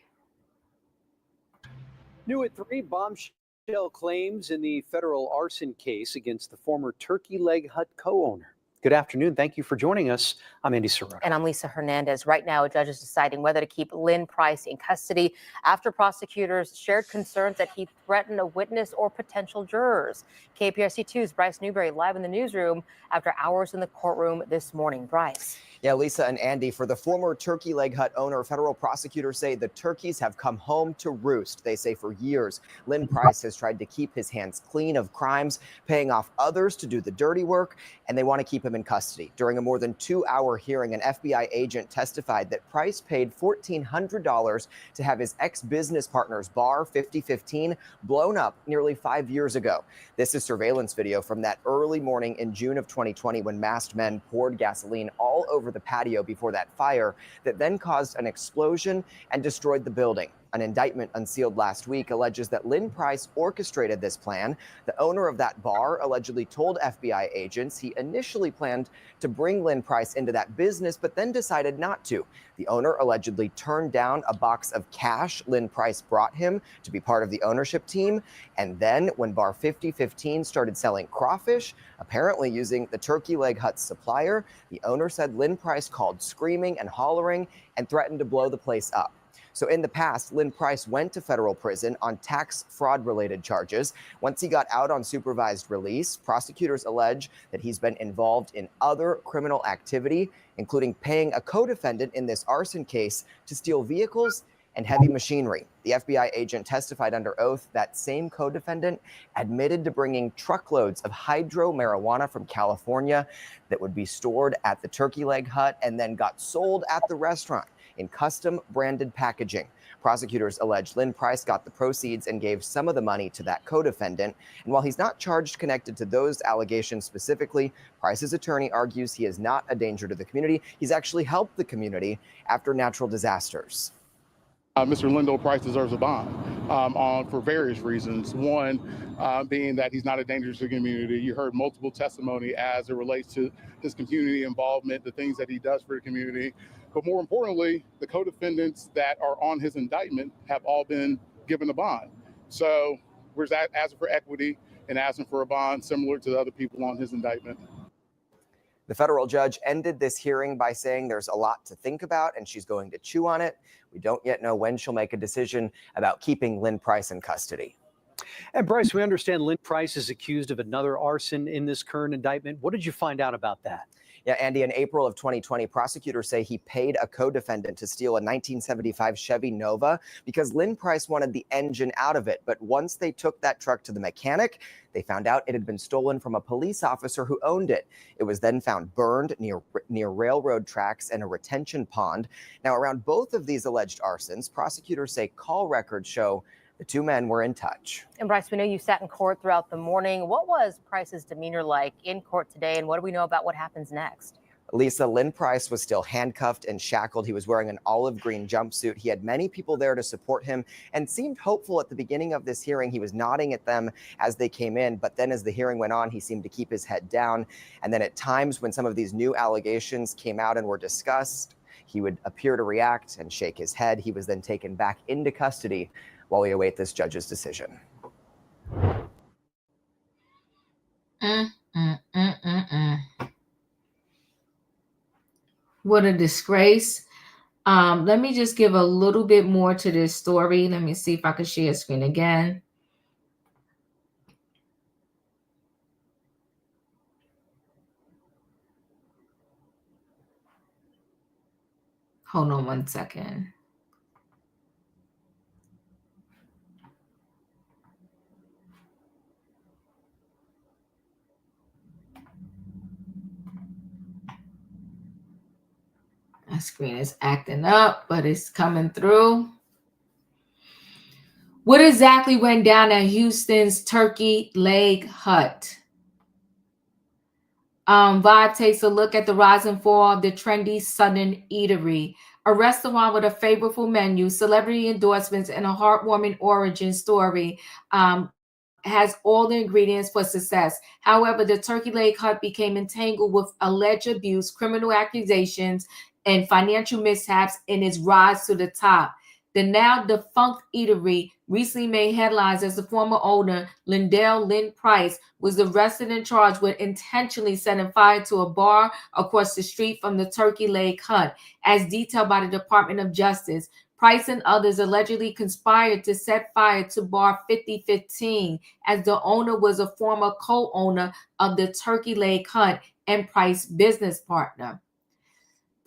New at 3, bombshell claims in the federal arson case against the former Turkey Leg Hut co-owner. Good afternoon. Thank you for joining us. I'm Andy Sirota. And I'm Lisa Hernandez. Right now, a judge is deciding whether to keep Lynn Price in custody after prosecutors shared concerns that he threatened a witness or potential jurors. KPRC 2's Bryce Newberry live in the newsroom after hours in the courtroom this morning. Bryce. Yeah, Lisa and Andy, for the former Turkey Leg Hut owner, federal prosecutors say the turkeys have come home to roost. They say for years, Lynn Price has tried to keep his hands clean of crimes, paying off others to do the dirty work, and they want to keep him in custody. During a more than 2-hour hearing, an FBI agent testified that Price paid $1,400 to have his ex-business partner's bar, 5015, blown up nearly 5 years ago. This is surveillance video from that early morning in June of 2020 when masked men poured gasoline all over the patio before that fire that then caused an explosion and destroyed the building. An indictment unsealed last week alleges that Lynn Price orchestrated this plan. The owner of that bar allegedly told FBI agents he initially planned to bring Lynn Price into that business, but then decided not to. The owner allegedly turned down a box of cash Lynn Price brought him to be part of the ownership team. And then when Bar 5015 started selling crawfish, apparently using the Turkey Leg Hut supplier, the owner said Lynn Price called screaming and hollering and threatened to blow the place up. So in the past, Lynn Price went to federal prison on tax fraud-related charges. Once he got out on supervised release, prosecutors allege that he's been involved in other criminal activity, including paying a co-defendant in this arson case to steal vehicles and heavy machinery. The FBI agent testified under oath that same co-defendant admitted to bringing truckloads of hydro marijuana from California that would be stored at the Turkey Leg Hut and then got sold at the restaurant in custom branded packaging. Prosecutors allege Lynn Price got the proceeds and gave some of the money to that co-defendant. And while he's not charged connected to those allegations specifically, Price's attorney argues he is not a danger to the community. He's actually helped the community after natural disasters. Mr. Lyndall Price deserves a bond for various reasons. One, being that he's not a danger to the community. You heard multiple testimony as it relates to his community involvement, the things that he does for the community. But more importantly, the co-defendants that are on his indictment have all been given a bond. So we're asking for equity and asking for a bond similar to the other people on his indictment. The federal judge ended this hearing by saying there's a lot to think about and she's going to chew on it. We don't yet know when she'll make a decision about keeping Lynn Price in custody. And Bryce, we understand Lynn Price is accused of another arson in this current indictment. What did you find out about that? Yeah, Andy, in April of 2020, prosecutors say he paid a co-defendant to steal a 1975 Chevy Nova because Lynn Price wanted the engine out of it. But once they took that truck to the mechanic, they found out it had been stolen from a police officer who owned it. It was then found burned near railroad tracks and a retention pond. Now, around both of these alleged arsons, prosecutors say call records show the two men were in touch. And Bryce, we know you sat in court throughout the morning. What was Price's demeanor like in court today, and what do we know about what happens next? Lisa, Lynn Price was still handcuffed and shackled. He was wearing an olive green jumpsuit. He had many people there to support him and seemed hopeful at the beginning of this hearing. He was nodding at them as they came in, but then as the hearing went on, he seemed to keep his head down. And then at times when some of these new allegations came out and were discussed, he would appear to react and shake his head. He was then taken back into custody while we await this judge's decision. What a disgrace. Let me just give a little bit more to this story. Let me see if I can share screen again. Hold on one second. My screen is acting up, but it's coming through. What exactly went down at Houston's Turkey Leg Hut? Vibe takes a look at the rise and fall of the trendy Southern Eatery, a restaurant with a favorable menu, celebrity endorsements, and a heartwarming origin story. Has all the ingredients for success. However, the Turkey Leg Hut became entangled with alleged abuse, criminal accusations, and financial mishaps in its rise to the top. The now defunct eatery recently made headlines as the former owner, Lynn Price, was arrested and charged with intentionally setting fire to a bar across the street from the Turkey Leg Hut, as detailed by the Department of Justice. Price and others allegedly conspired to set fire to Bar 5015, as the owner was a former co-owner of the Turkey Leg Hut and Price business partner.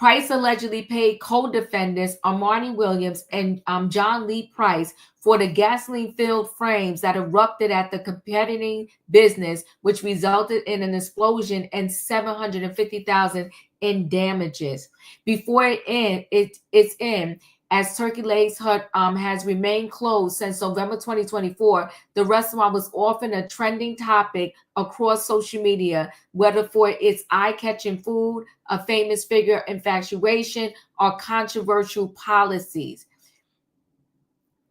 Price allegedly paid co-defendants Armani Williams and John Lee Price for the gasoline-filled frames that erupted at the competing business, which resulted in an explosion and $750,000 in damages. Before it's in, as Turkey Legs Hut has remained closed since November 2024, the restaurant was often a trending topic across social media, whether for its eye-catching food, a famous figure infatuation, or controversial policies.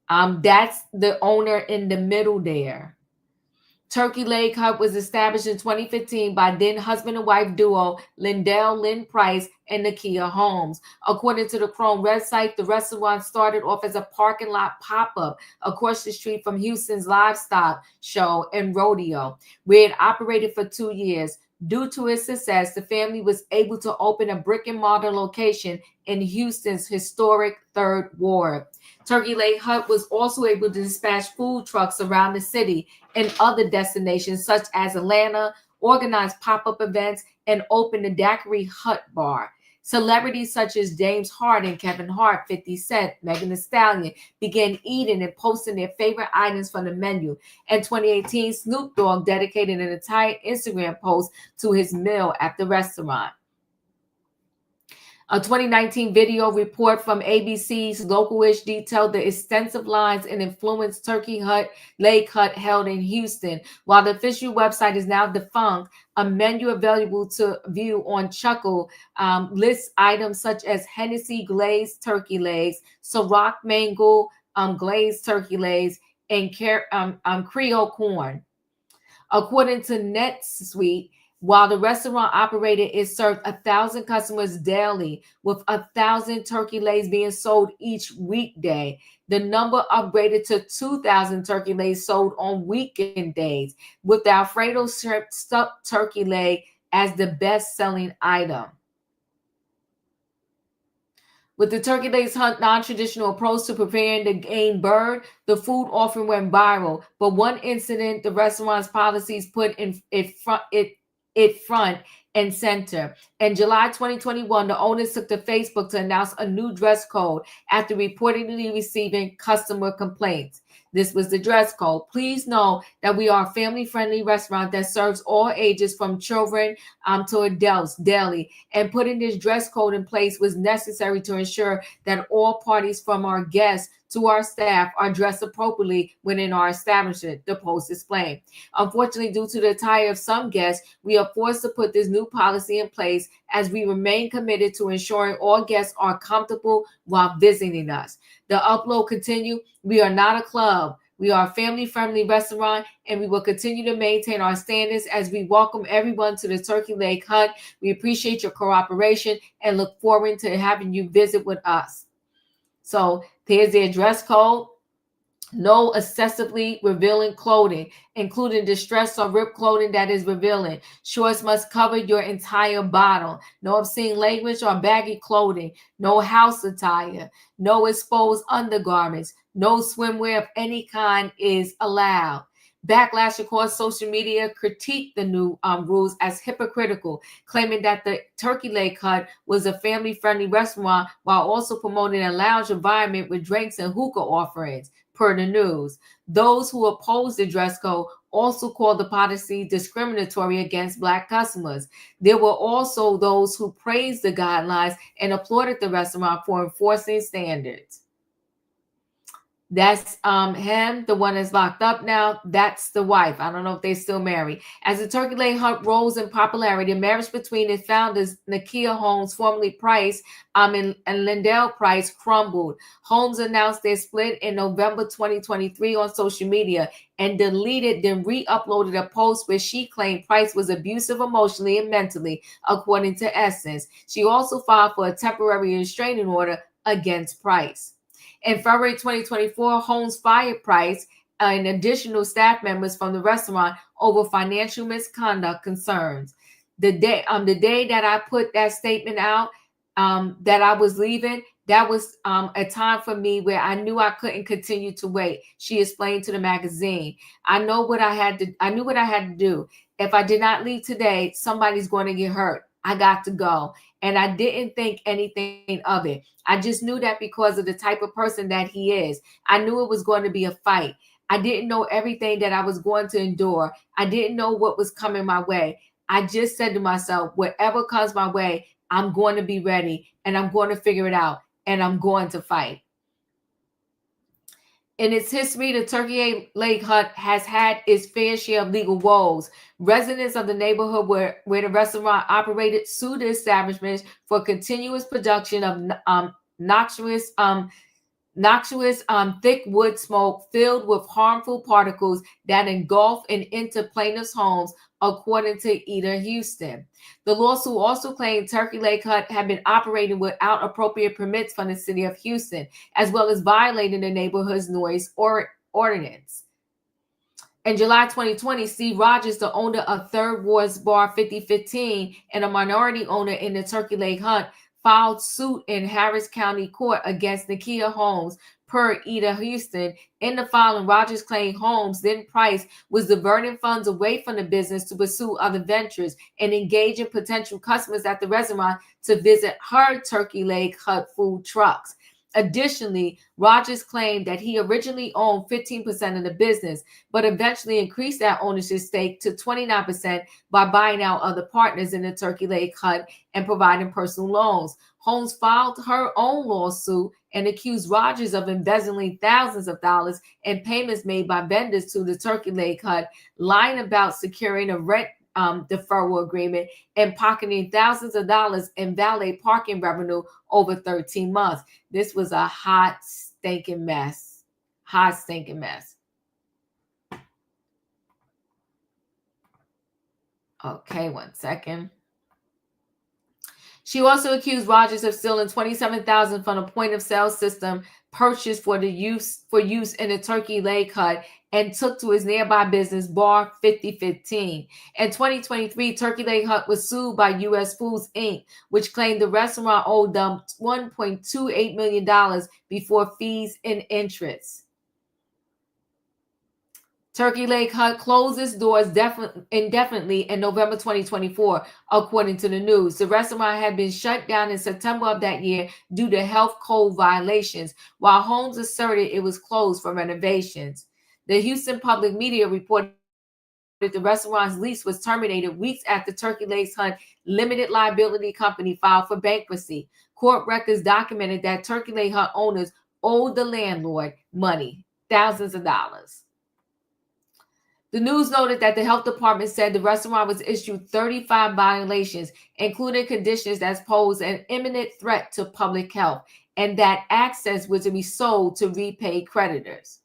That's the owner in the middle there. Turkey Leg Hut was established in 2015 by then husband and wife duo Lynn Price and Nakia Holmes. According to the Chrome website, the restaurant started off as a parking lot pop-up across the street from Houston's livestock show and rodeo, where it operated for 2 years. Due to its success, the family was able to open a brick-and-mortar location in Houston's historic Third Ward. Turkey Leg Hut was also able to dispatch food trucks around the city and other destinations such as Atlanta, organize pop-up events, and open the Daiquiri Hut Bar. Celebrities such as James Harden, Kevin Hart, 50 Cent, Megan Thee Stallion began eating and posting their favorite items from the menu. In 2018, Snoop Dogg dedicated an entire Instagram post to his meal at the restaurant. A 2019 video report from ABC's Local-ish detailed the extensive lines and influence Turkey Leg Hut held in Houston. While the official website is now defunct, a menu available to view on Chuckle lists items such as Hennessy glazed turkey legs, Ciroc mango glazed turkey legs, and Creole corn. According to NetSuite, while the restaurant operated, it served 1,000 customers daily, with 1,000 turkey legs being sold each weekday. The number upgraded to 2,000 turkey legs sold on weekend days, with the Alfredo stuffed turkey leg as the best-selling item. With the Turkey Legs Hunt non-traditional approach to preparing the game bird, the food offering went viral. But one incident, the restaurant's policies put it front and center. In July 2021, the owners took to Facebook to announce a new dress code after reportedly receiving customer complaints. This was the dress code. Please know that we are a family-friendly restaurant that serves all ages from children to adults daily. And putting this dress code in place was necessary to ensure that all parties from our guests to our staff are dressed appropriately when in our establishment, the post explained. Unfortunately, due to the attire of some guests, we are forced to put this new policy in place as we remain committed to ensuring all guests are comfortable while visiting us. The upload continued. We are not a club. We are a family-friendly restaurant, and we will continue to maintain our standards as we welcome everyone to the Turkey Leg Hut. We appreciate your cooperation and look forward to having you visit with us. So there's their dress code. No excessively revealing clothing, including distressed or ripped clothing that is revealing. Shorts must cover your entire bottom. No obscene language or baggy clothing. No house attire. No exposed undergarments. No swimwear of any kind is allowed. Backlash across social media critiqued the new rules as hypocritical, claiming that the Turkey Leg Hut was a family-friendly restaurant while also promoting a lounge environment with drinks and hookah offerings, per the news. Those who oppose the dress code also called the policy discriminatory against Black customers. There were also those who praised the guidelines and applauded the restaurant for enforcing standards. That's him, the one that's locked up now. That's the wife. I don't know if they're still married. As the Turkey Leg Hut rose in popularity, the marriage between its founders, Nakia Holmes, formerly Price, and Lindell Price, crumbled. Holmes announced their split in November 2023 on social media and deleted, then re-uploaded a post where she claimed Price was abusive emotionally and mentally, according to Essence. She also filed for a temporary restraining order against Price. In February 2024, Holmes fired Price and additional staff members from the restaurant over financial misconduct concerns. The day that I put that statement out, that I was leaving, that was a time for me where I knew I couldn't continue to wait. She explained to the magazine. I knew what I had to do. If I did not leave today, somebody's going to get hurt. I got to go. and I didn't think anything of it. I just knew that because of the type of person that he is. I knew it was going to be a fight. I didn't know everything that I was going to endure. I didn't know what was coming my way. I just said to myself, whatever comes my way, I'm going to be ready, and I'm going to figure it out, and I'm going to fight. In its history, the Turkey Lake Hut has had its fair share of legal woes. Residents of the neighborhood where the restaurant operated sued the establishment for continuous production of noxious thick wood smoke filled with harmful particles that engulf and enter plaintiffs' homes, according to Ida Houston. The lawsuit also claimed Turkey Lake Hut had been operating without appropriate permits from the city of Houston, as well as violating the neighborhood's noise ordinance. In July 2020, Steve Rogers, the owner of Third Ward's Bar 5015 and a minority owner in the Turkey Lake Hut, filed suit in Harris County Court against Nakia Holmes, per Ida Houston. In the filing, Rogers claimed Holmes, then Price, was diverting funds away from the business to pursue other ventures and engaging potential customers at the restaurant to visit her Turkey Lake Hut food trucks. Additionally, Rogers claimed that he originally owned 15% of the business, but eventually increased that ownership stake to 29% by buying out other partners in the Turkey Lake Hut and providing personal loans. Holmes filed her own lawsuit and accused Rogers of embezzling thousands of dollars in payments made by vendors to the Turkey Lake Hut, lying about securing a rent deferral agreement, and pocketing thousands of dollars in valet parking revenue over 13 months. This was a hot, stinking mess. Hot, stinking mess. Okay, 1 second. She also accused Rogers of stealing $27,000 from a point-of-sale system purchased for use in the Turkey Lake Hut and took to his nearby business, Bar 5015. In 2023, Turkey Lake Hut was sued by U.S. Foods, Inc., which claimed the restaurant owed them $1.28 million before fees and interest. Turkey Lake Hut closed its doors indefinitely in November 2024, according to the news. The restaurant had been shut down in September of that year due to health code violations, while Holmes asserted it was closed for renovations. The Houston Public Media reported that the restaurant's lease was terminated weeks after Turkey Lake Hut Limited Liability Company filed for bankruptcy. Court records documented that Turkey Lake Hut owners owed the landlord money, thousands of dollars. The news noted that the health department said the restaurant was issued 35 violations, including conditions that pose an imminent threat to public health, and that access was to be sold to repaid creditors.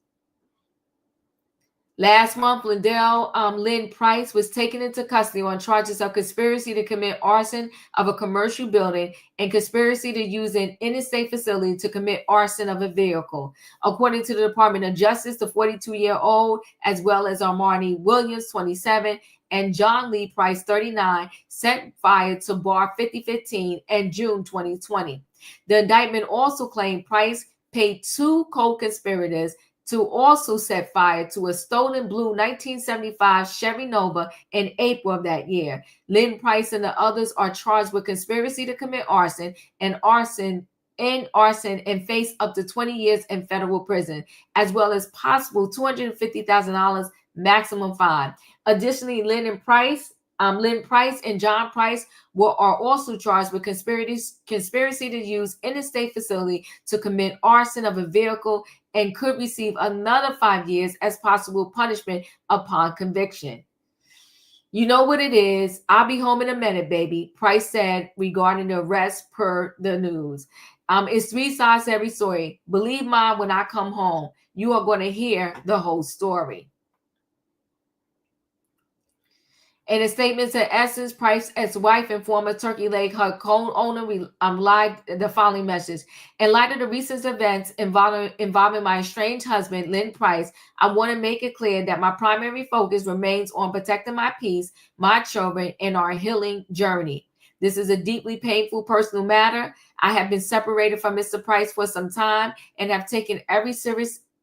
Last month, Lynn Price was taken into custody on charges of conspiracy to commit arson of a commercial building and conspiracy to use an interstate facility to commit arson of a vehicle. According to the Department of Justice, the 42-year-old, as well as Armani Williams, 27, and John Lee Price, 39, set fire to Bar 5015 in June 2020. The indictment also claimed Price paid two co-conspirators to also set fire to a stolen blue 1975 Chevy Nova in April of that year. Lynn Price and the others are charged with conspiracy to commit arson and face up to 20 years in federal prison, as well as possible $250,000 maximum fine. Additionally, Lynn Price and John Price are also charged with conspiracy to use interstate facility to commit arson of a vehicle and could receive another 5 years as possible punishment upon conviction. You know what it is. I'll be home in a minute, baby, Price said regarding the arrest per the news. It's three sides to every story. Believe mine when I come home. You are going to hear the whole story. In a statement to Essence, Price's ex-wife and former Turkey Lake Hut co-owner lied the following message. In light of the recent events involving my estranged husband, Lynn Price, I want to make it clear that my primary focus remains on protecting my peace, my children, and our healing journey. This is a deeply painful personal matter. I have been separated from Mr. Price for some time and have taken every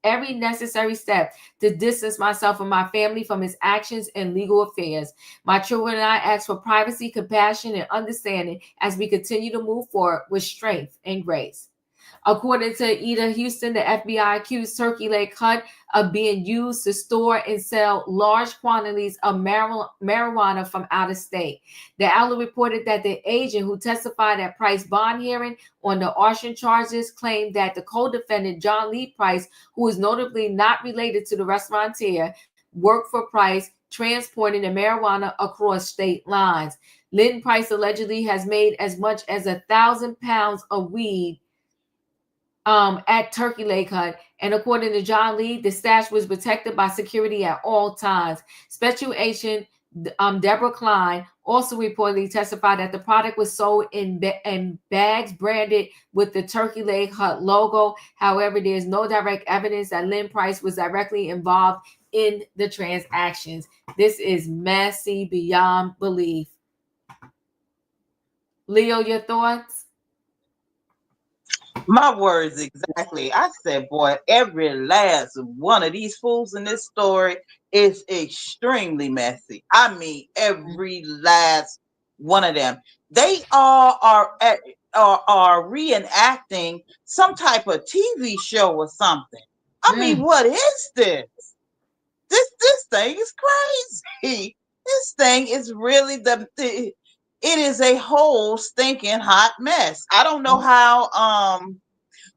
every necessary step to distance myself and my family from his actions and legal affairs. My children and I ask for privacy, compassion, and understanding as we continue to move forward with strength and grace. According to Ida Houston, the FBI accused Turkey Lake Hut of being used to store and sell large quantities of marijuana from out of state. The outlet reported that the agent who testified at Price bond hearing on the arson charges claimed that the co-defendant, John Lee Price, who is notably not related to the restaurateur, worked for Price, transporting the marijuana across state lines. Lynn Price allegedly has made as much as 1,000 pounds of weed at Turkey Lake Hut, and according to John Lee, the stash was protected by security at all times. Special Agent Deborah Klein also reportedly testified that the product was sold in bags branded with the Turkey Lake Hut logo. However, there is no direct evidence that Lynn Price was directly involved in the transactions. This is messy beyond belief. Leo, your thoughts? My words exactly. I said, boy, every last one of these fools in this story is extremely messy. I mean, every last one of them. They all are reenacting some type of TV show or something. I mean, what is this? This thing is crazy. This thing is really it is a whole stinking hot mess. I don't know how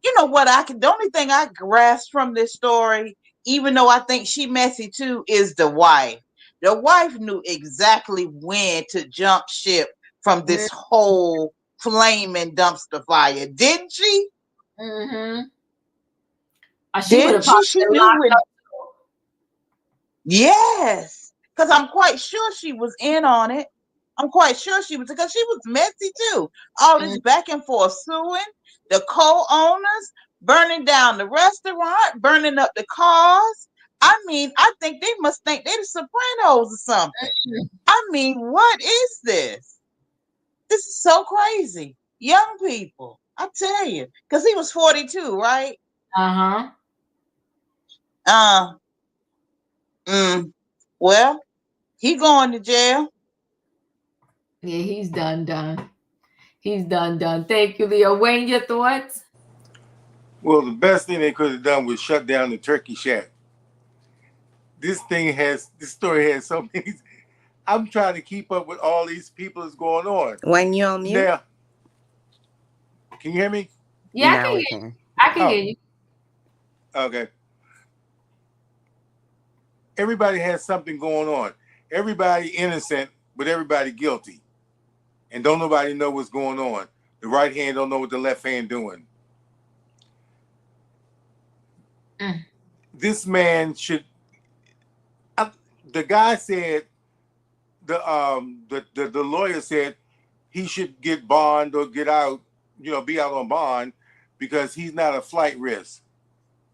you know what, the only thing I grasp from this story, even though I think she messy too, is the wife. The wife knew exactly when to jump ship from this whole flaming dumpster fire, didn't she? Mm-hmm. Didn't she? She knew when. Yes, because I'm quite sure she was in on it. I'm quite sure she was, because she was messy too. All this back and forth suing the co-owners, burning down the restaurant, burning up the cars. I mean, I think they must think they're the Sopranos or something. I mean, what is this? This is so crazy. Young people, I tell you, because he was 42, right? Well, he going to jail. Yeah, he's done. He's done. Thank you, Leo. Wayne, your thoughts? Well, the best thing they could have done was shut down the turkey shack. This story has so many. I'm trying to keep up with all these people that's going on. When you on mute? Now, can you hear me? Yeah, I can hear you. I can hear you. Okay. Everybody has something going on. Everybody innocent, but everybody guilty. And don't nobody know what's going on. The right hand don't know what the left hand doing. This man should. The guy said, the lawyer said he should get bond or get out, be out on bond because he's not a flight risk.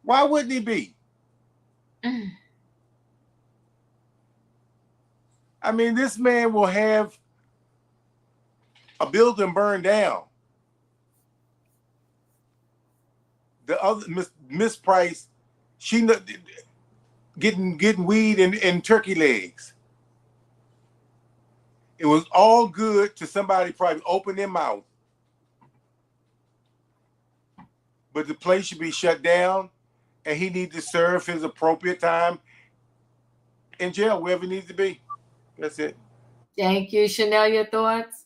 Why wouldn't he be? I mean, this man will have a building burned down. The other Miss Price, she getting weed and turkey legs. It was all good to somebody probably open their mouth, but the place should be shut down, and he needs to serve his appropriate time in jail, wherever he needs to be. That's it. Thank you. Chanel, your thoughts?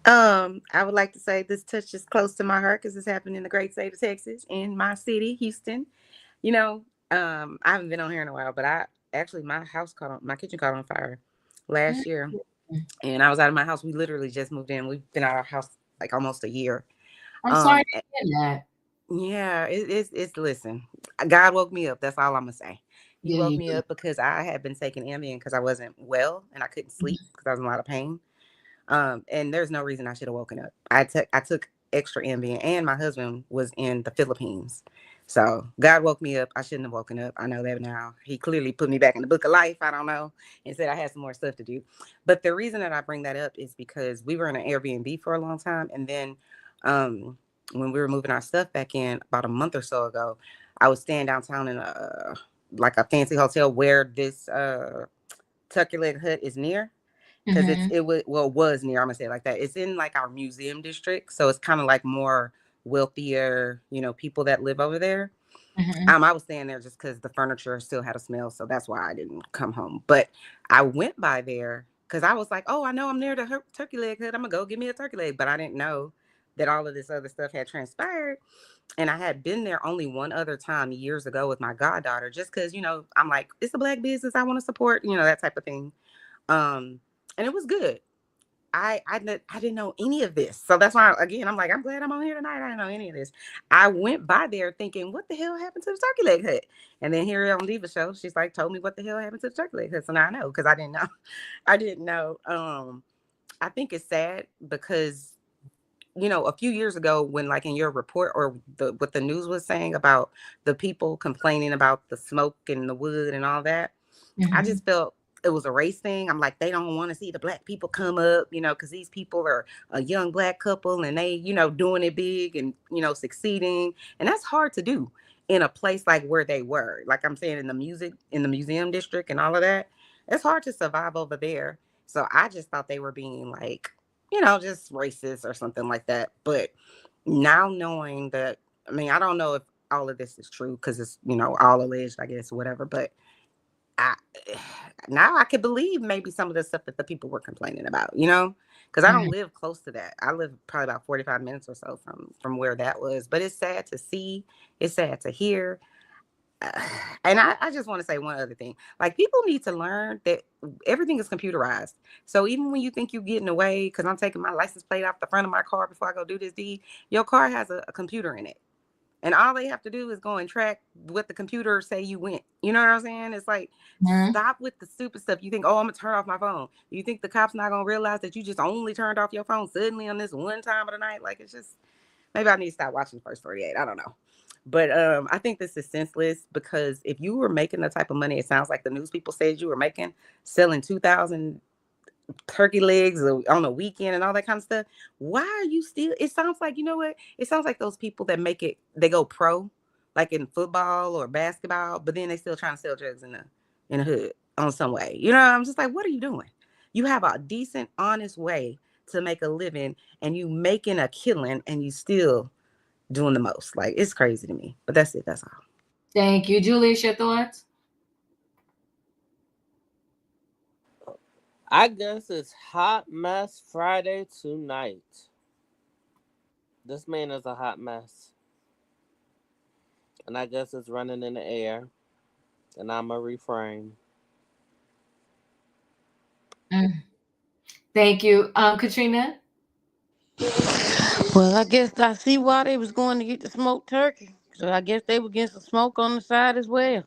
I would like to say this touches close to my heart because this happened in the great state of Texas, in my city, Houston. I haven't been on here in a while, but my kitchen caught on fire last year, and I was out of my house. We literally just moved in. We've been out of our house like almost a year. I'm sorry to hear that. Yeah, it's listen. God woke me up. That's all I'm gonna say. He woke me up because I had been taking Ambien because I wasn't well and I couldn't sleep because I was in a lot of pain. And there's no reason I should have woken up. I took extra Ambien, and my husband was in the Philippines. So God woke me up. I shouldn't have woken up. I know that now. He clearly put me back in the book of life. I don't know. And said I had some more stuff to do. But the reason that I bring that up is because we were in an Airbnb for a long time. And then when we were moving our stuff back in about a month or so ago, I was staying downtown in a fancy hotel where this turkey leg hut is near. Because was near, I'm gonna say it like that. It's in like our museum district, so it's kind of like more wealthier, people that live over there. I was staying there just because the furniture still had a smell, so that's why I didn't come home. But I went by there because I was like, oh, I know I'm near the turkey leg hut. I'm gonna go get me a turkey leg, but I didn't know that all of this other stuff had transpired. And I had been there only one other time years ago with my goddaughter, just because I'm like, it's a Black business I want to support, that type of thing. And it was good. I didn't know any of this. So that's why, again, I'm like, I'm glad I'm on here tonight. I didn't know any of this. I went by there thinking, what the hell happened to the turkey leg hut? And then here on Diva Show, she's like, told me what the hell happened to the turkey leg hut. So now I know, because I didn't know. I didn't know. I think it's sad because, a few years ago when like in your report or what the news was saying about the people complaining about the smoke and the wood and all that, I just felt it was a race thing. I'm like, they don't want to see the Black people come up, because these people are a young Black couple and they, doing it big and, succeeding. And that's hard to do in a place like where they were. Like I'm saying, in the museum district and all of that, it's hard to survive over there. So I just thought they were being like, just racist or something like that. But now knowing that, I mean, I don't know if all of this is true because it's, all alleged, I guess, whatever. But now I can believe maybe some of the stuff that the people were complaining about, because I don't live close to that. I live probably about 45 minutes or so from where that was. But it's sad to see. It's sad to hear. And I just want to say one other thing. Like, people need to learn that everything is computerized. So even when you think you're getting away, because I'm taking my license plate off the front of my car before I go do this deed, your car has a computer in it. And all they have to do is go and track what the computer say you went. You know what I'm saying? It's like, stop with the stupid stuff. You think, oh, I'm going to turn off my phone. You think the cop's not going to realize that you just only turned off your phone suddenly on this one time of the night? Like, it's just, maybe I need to stop watching First 48. I don't know. But I think this is senseless because if you were making the type of money, it sounds like the news people said you were making, selling 2,000 turkey legs on a weekend and all that kind of stuff, why are you still, it sounds like, you know what, it sounds like those people that make it, they go pro like in football or basketball, but then they still trying to sell drugs in the hood on some way. I'm just like, what are you doing? You have a decent, honest way to make a living and you making a killing and you still doing the most. Like, it's crazy to me. But that's it. That's all. Thank you. Julius, your thoughts? I guess it's Hot Mess Friday tonight. This man is a hot mess. And I guess it's running in the air. And I'm a refrain. Thank you. Katrina? Well, I guess I see why they was going to get the smoked turkey. So I guess they were getting some smoke on the side as well.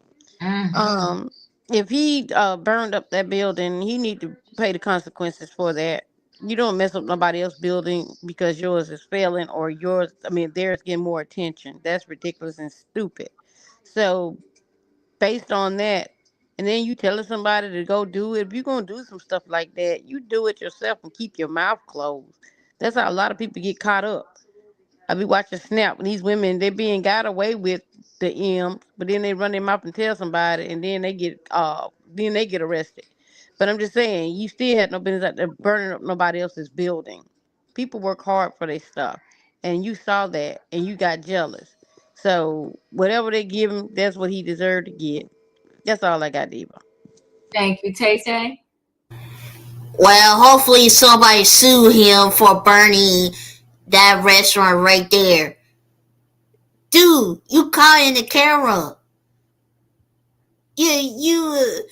If he burned up that building, he need to pay the consequences for that. You don't mess up nobody else's building because yours is failing or theirs getting more attention. That's ridiculous and stupid. So based on that, and then you telling somebody to go do it, if you're going to do some stuff like that, you do it yourself and keep your mouth closed. That's how a lot of people get caught up. I be watching Snap, and these women, they being got away with the M, but then they run their mouth and tell somebody, and then they get arrested. But I'm just saying, you still had no business out there burning up nobody else's building. People work hard for their stuff, and you saw that, and you got jealous. So whatever they give him, that's what he deserved to get. That's all I got, Diva. Thank you, Tay. Well, hopefully somebody sue him for burning that restaurant right there. Dude, you caught in the camera. You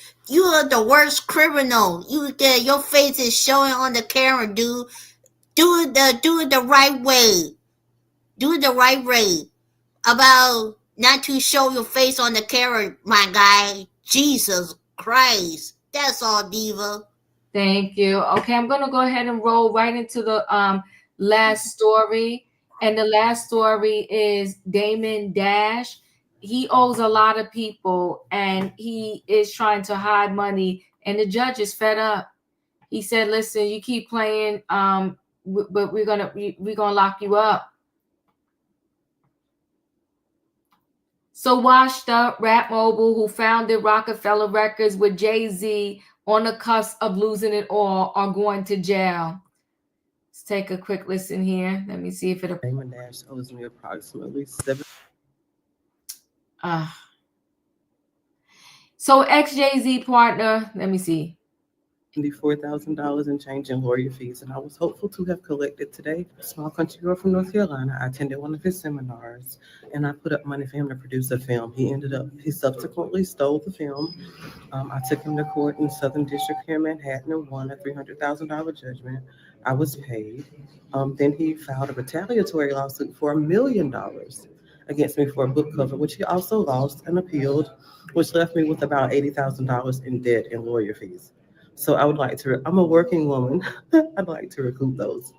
are the worst criminal. Your face is showing on the camera, dude. Do it the right way. Do it the right way. About not to show your face on the camera, my guy. Jesus Christ. That's all, Diva. Thank you. Okay, I'm going to go ahead and roll right into the last story. And the last story is Damon Dash. He owes a lot of people and he is trying to hide money. And the judge is fed up. He said, listen, you keep playing, but we're gonna lock you up. So washed up rap mogul who founded Rockefeller Records with Jay-Z on the cusp of losing it all are going to jail. Let's take a quick listen here. Let me see if it'll. Damon Dash owes me approximately $7. So ex-Jay-Z partner, let me see. $4,000 in change in lawyer fees, and I was hopeful to have collected today. A small country girl from North Carolina. I attended one of his seminars, and I put up money for him to produce a film. He subsequently stole the film. I took him to court in Southern District here in Manhattan and won a $300,000 judgment. I was paid. Then he filed a retaliatory lawsuit for $1 million against me for a book cover, which he also lost and appealed, which left me with about $80,000 in debt and lawyer fees. So I would like to, I'm a working woman. I'd like to recoup those.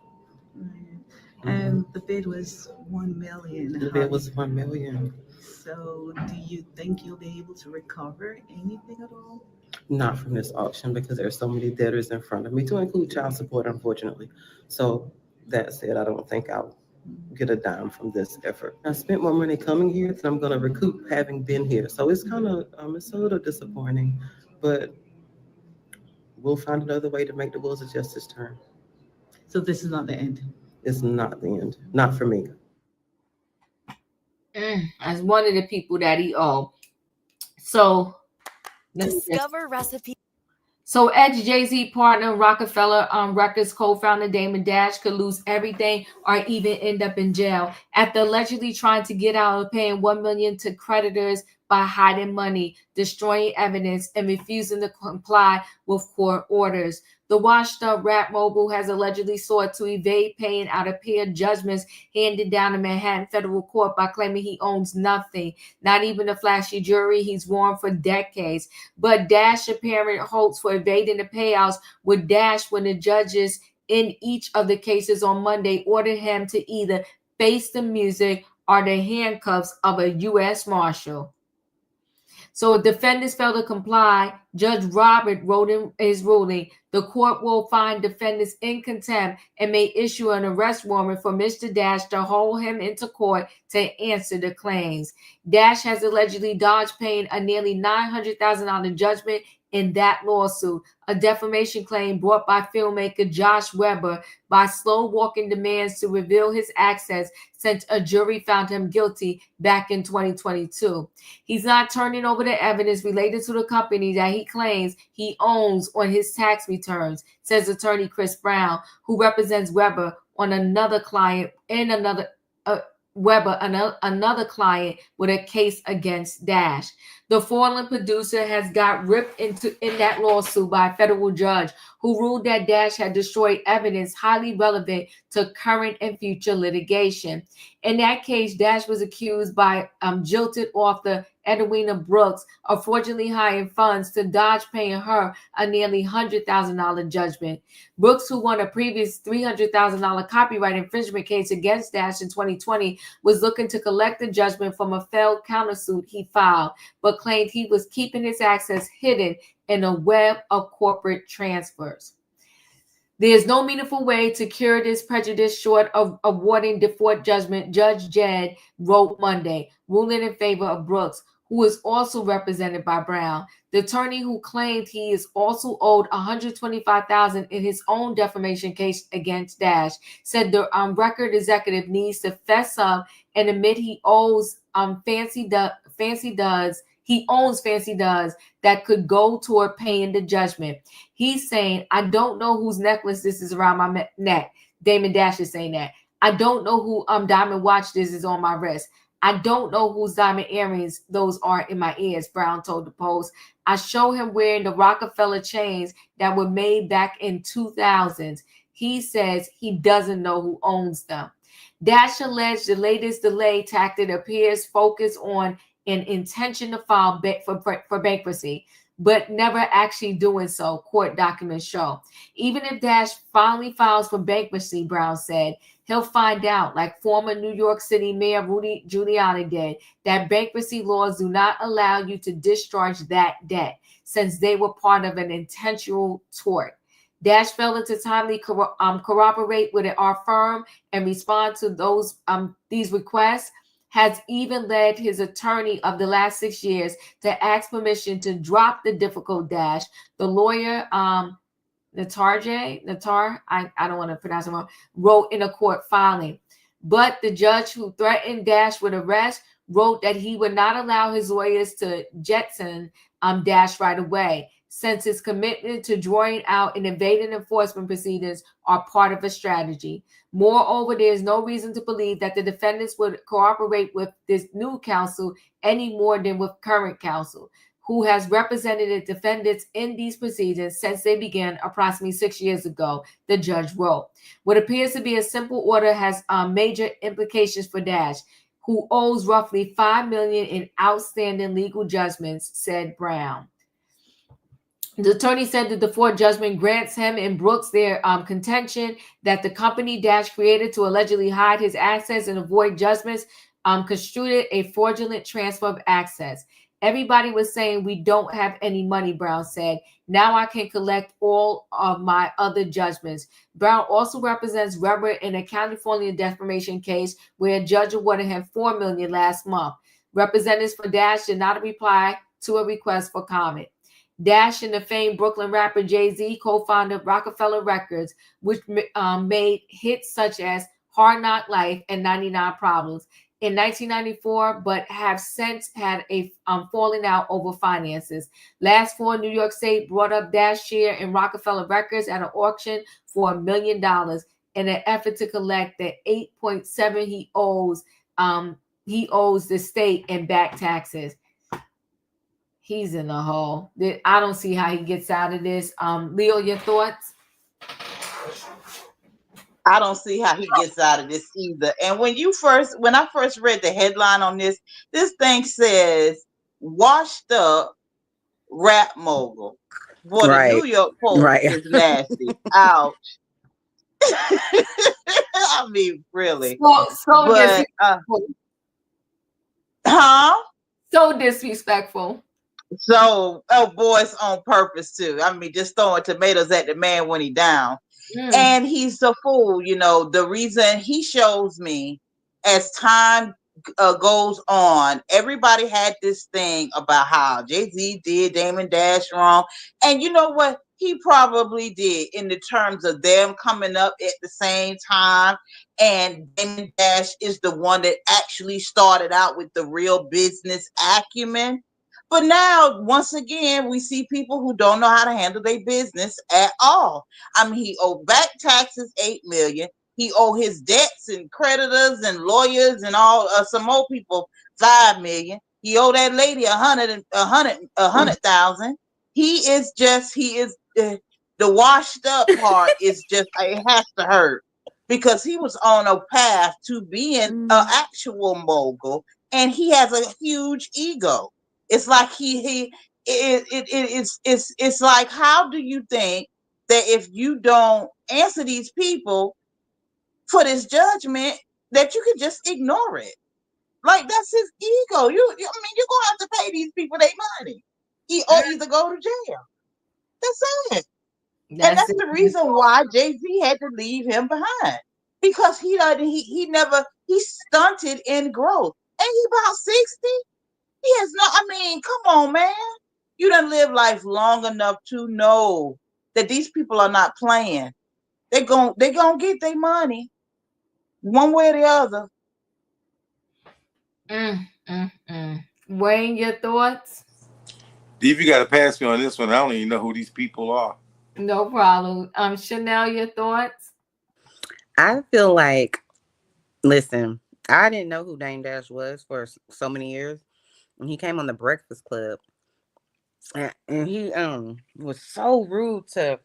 And the bid was $1 million. The bid was $1 million. So do you think you'll be able to recover anything at all? Not from this auction because there are so many debtors in front of me, to include child support, unfortunately. So that said, I don't think I'll get a dime from this effort. I spent more money coming here than I'm going to recoup having been here. So it's kind of, it's a little disappointing, but we'll find another way to make the wheels of justice turn. So this is not the end? It's not the end. Not for me. As one of the people that he owed. So Discover recipe. So ex-Jay-Z partner Rockefeller Records co-founder Damon Dash could lose everything or even end up in jail after allegedly trying to get out of paying $1 million to creditors by hiding money, destroying evidence, and refusing to comply with court orders. The washed-up rap mogul has allegedly sought to evade paying out a pair of judgments handed down in Manhattan federal court by claiming he owns nothing, not even the flashy jewelry he's worn for decades. But Dash apparent hopes for evading the payouts would dash when the judges in each of the cases on Monday ordered him to either face the music or the handcuffs of a U.S. Marshal. So if defendants fail to comply, Judge Robert wrote in his ruling, the court will find defendants in contempt and may issue an arrest warrant for Mr. Dash to hold him into court to answer the claims. Dash has allegedly dodged paying a nearly $900,000 judgment in that lawsuit, a defamation claim brought by filmmaker Josh Weber by slow-walking demands to reveal his access since a jury found him guilty back in 2022. He's not turning over the evidence related to the company that he claims he owns on his tax returns, says attorney Chris Brown, who represents Weber on another client in another client with a case against Dash. The fallen producer has got ripped in that lawsuit by a federal judge who ruled that Dash had destroyed evidence highly relevant to current and future litigation. In that case, Dash was accused by jilted author Edwina Brooks of fraudulently hiring funds to dodge paying her a nearly $100,000 judgment. Brooks, who won a previous $300,000 copyright infringement case against Dash in 2020, was looking to collect the judgment from a failed countersuit he filed, but claimed he was keeping his access hidden in a web of corporate transfers. There is no meaningful way to cure this prejudice short of awarding default judgment, Judge Jed wrote Monday, ruling in favor of Brooks, who is also represented by Brown. The attorney who claimed he is also owed $125,000 in his own defamation case against Dash said the record executive needs to fess up and admit he owes fancy duds that could go toward paying the judgment. He's saying, I don't know whose necklace this is around my neck. Damon Dash is saying that. I don't know who diamond watch this is on my wrist. I don't know whose diamond earrings those are in my ears, Brown told the Post. I show him wearing the Rockefeller chains that were made back in 2000s. He says he doesn't know who owns them. Dash alleged the latest delay tactic appears focused on an intention to file for bankruptcy, but never actually doing so, court documents show. Even if Dash finally files for bankruptcy, Brown said, he'll find out, like former New York City Mayor Rudy Giuliani did, that bankruptcy laws do not allow you to discharge that debt since they were part of an intentional tort. Dash failed to timely corroborate with our firm and respond to these requests has even led his attorney of the last 6 years to ask permission to drop the difficult Dash. The lawyer, Natar, I don't want to pronounce it wrong, wrote in a court filing. But the judge who threatened Dash with arrest wrote that he would not allow his lawyers to jettison Dash right away, since his commitment to drawing out and evading enforcement proceedings are part of a strategy. Moreover, there is no reason to believe that the defendants would cooperate with this new counsel any more than with current counsel, who has represented the defendants in these proceedings since they began approximately 6 years ago, the judge wrote. What appears to be a simple order has major implications for Dash, who owes roughly $5 million in outstanding legal judgments, said Brown. The attorney said that the default judgment grants him and Brooks their contention that the company Dash created to allegedly hide his assets and avoid judgments construed a fraudulent transfer of assets. Everybody was saying we don't have any money, Brown said. Now I can collect all of my other judgments. Brown also represents Weber in a California defamation case where a judge awarded him $4 million last month. Representatives for Dash did not reply to a request for comment. Dash and the famed Brooklyn rapper Jay-Z co-founded Rockefeller Records, which made hits such as Hard Knock Life and 99 Problems in 1994, but have since had a falling out over finances. Last fall, New York State brought up Dash share in Rockefeller Records at an auction for $1 million in an effort to collect the $8.7 he owes the state in back taxes. He's in the hole. I don't see how he gets out of this. Leo, your thoughts? I don't see how he gets out of this either. And when I first read the headline on this thing says washed up rap mogul. Boy, the New York Post is nasty. Ouch. I mean, really. So disrespectful. Huh? So disrespectful. So, boy, it's on purpose too. I mean, just throwing tomatoes at the man when he down. And he's a fool. You know, the reason he shows me as time goes on, everybody had this thing about how Jay-Z did Damon Dash wrong. And you know what? He probably did in the terms of them coming up at the same time. And Damon Dash is the one that actually started out with the real business acumen. But now, once again, we see people who don't know how to handle their business at all. I mean, he owed back taxes, $8 million. He owed his debts and creditors and lawyers and all some more people $5 million. He owed that lady $100,000. He is the washed up part is just, it has to hurt because he was on a path to being an actual mogul, and he has a huge ego. It's like it's like, how do you think that if you don't answer these people for this judgment that you could just ignore it? Like, that's his ego. I mean, you're gonna have to pay these people their money, or either go to jail. That's it. That's the reason why Jay-Z had to leave him behind, because he stunted in growth, and he about 60. He has no, I mean, come on, man. You done live life long enough to know that these people are not playing. They gonna get their money one way or the other. Wayne, your thoughts? If you got to pass me on this one, I don't even know who these people are. No problem. Chanel, your thoughts? I feel like, listen, I didn't know who Dame Dash was for so many years. When he came on the Breakfast Club, and he was so rude to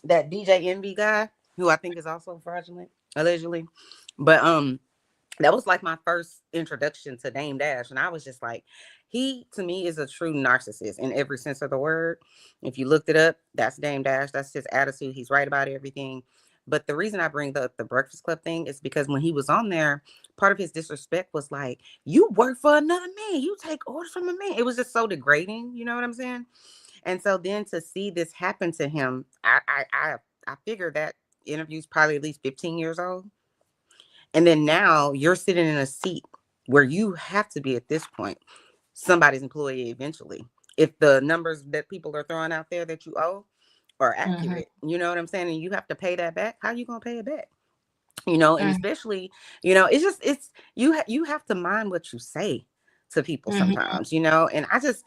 that DJ Envy guy, who I think is also fraudulent, allegedly. But that was like my first introduction to Dame Dash, and I was just like, he to me is a true narcissist in every sense of the word. If you looked it up, that's Dame Dash. That's his attitude. He's right about everything. But the reason I bring up the Breakfast Club thing is because when he was on there, part of his disrespect was like, you work for another man. You take orders from a man. It was just so degrading. You know what I'm saying? And so then to see this happen to him, I figure that interview's probably at least 15 years old. And then now you're sitting in a seat where you have to be at this point somebody's employee eventually. If the numbers that people are throwing out there that you owe are accurate, you know what I'm saying? And you have to pay that back. How are you going to pay it back? You know, and especially, you know, it's you have to mind what you say to people sometimes, you know. And it's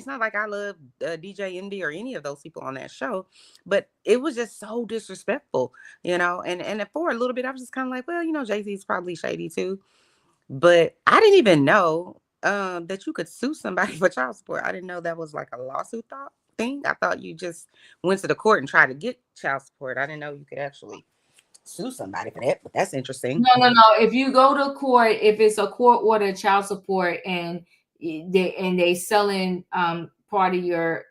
not like I love DJ Indy or any of those people on that show, but it was just so disrespectful, you know. And for a little bit I was just kind of like, well, you know, Jay-Z's probably shady too, but I didn't even know that you could sue somebody for child support. I didn't know that was like a lawsuit thing. I thought you just went to the court and tried to get child support. I didn't know you could actually sue somebody for that, but that's interesting. No. If you go to court, if it's a court order child support and they selling part of your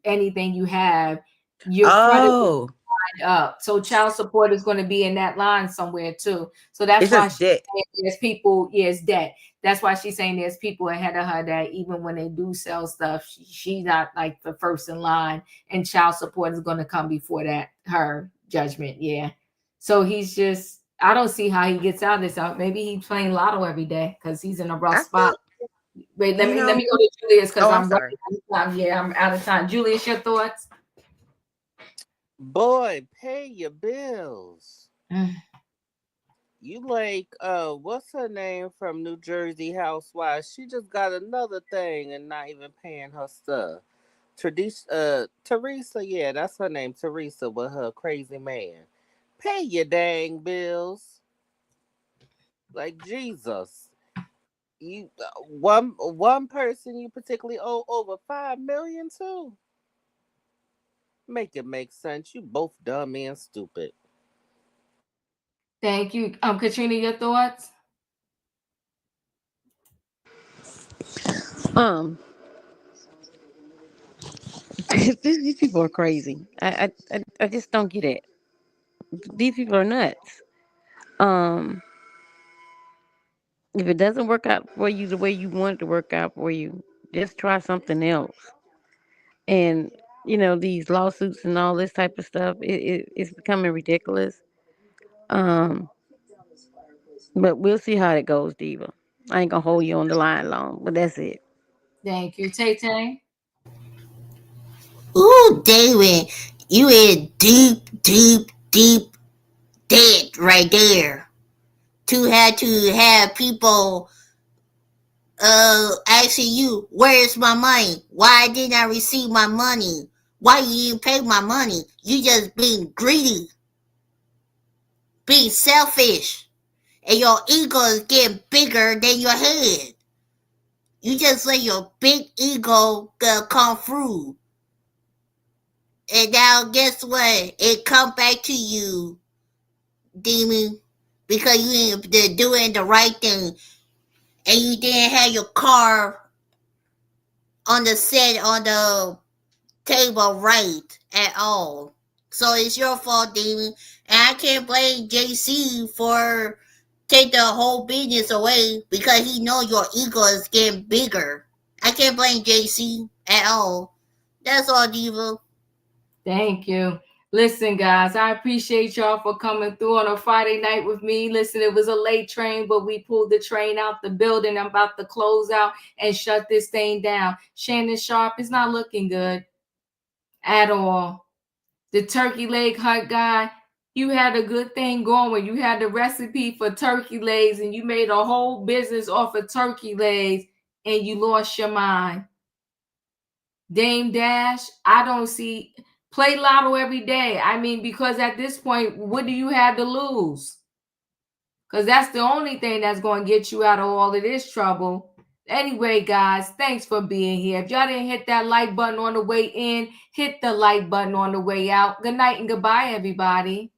anything you have, your credit will be lined up. So child support is going to be in that line somewhere too. So that's why she's saying there's people, it's debt. That's why she's saying there's people ahead of her that even when they do sell stuff, she's not like the first in line, and child support is going to come before that, her judgment. Yeah. So he's just, I don't see how he gets out of this. Maybe he's playing lotto every day because he's in a rough spot. Wait, let me go to Julius because I'm running out of time. Yeah, I'm out of time. Julius, your thoughts? Boy, pay your bills. You like what's her name from New Jersey Housewives? She just got another thing and not even paying her stuff. Teresa, yeah, that's her name, Teresa, with her crazy man. Pay your dang bills. Like Jesus. You one person you particularly owe over $5 million to. Make it make sense. You both dumb and stupid. Thank you. Katrina, your thoughts? These people are crazy. I just don't get it. These people are nuts. If it doesn't work out for you the way you want it to work out for you, just try something else. And you know, these lawsuits and all this type of stuff, it's becoming ridiculous. But we'll see how it goes, Diva. I ain't gonna hold you on the line long, but that's it. Thank you. Tay. Ooh, David, you is deep dead right there. To have people asking you, where's my money? Why didn't I receive my money? Why you didn't pay my money? You just being greedy, being selfish, and your ego is getting bigger than your head. You just let your big ego come through. And now guess what? It come back to you, demon, because you ain't doing the right thing. And you didn't have your car on the set, on the table right at all. So it's your fault, demon. And I can't blame JC for take the whole business away because he know your ego is getting bigger. I can't blame JC at all. That's all, Diva. Thank you. Listen, guys, I appreciate y'all for coming through on a Friday night with me. Listen, it was a late train, but we pulled the train out the building. I'm about to close out and shut this thing down. Shannon Sharpe is not looking good at all. The turkey leg hut guy, you had a good thing going. You had the recipe for turkey legs and you made a whole business off of turkey legs and you lost your mind. Damon Dash, I don't see, play lotto every day. I mean, because at this point, what do you have to lose? Because that's the only thing that's going to get you out of all of this trouble. Anyway, guys, thanks for being here. If y'all didn't hit that like button on the way in, hit the like button on the way out. Good night and goodbye, everybody.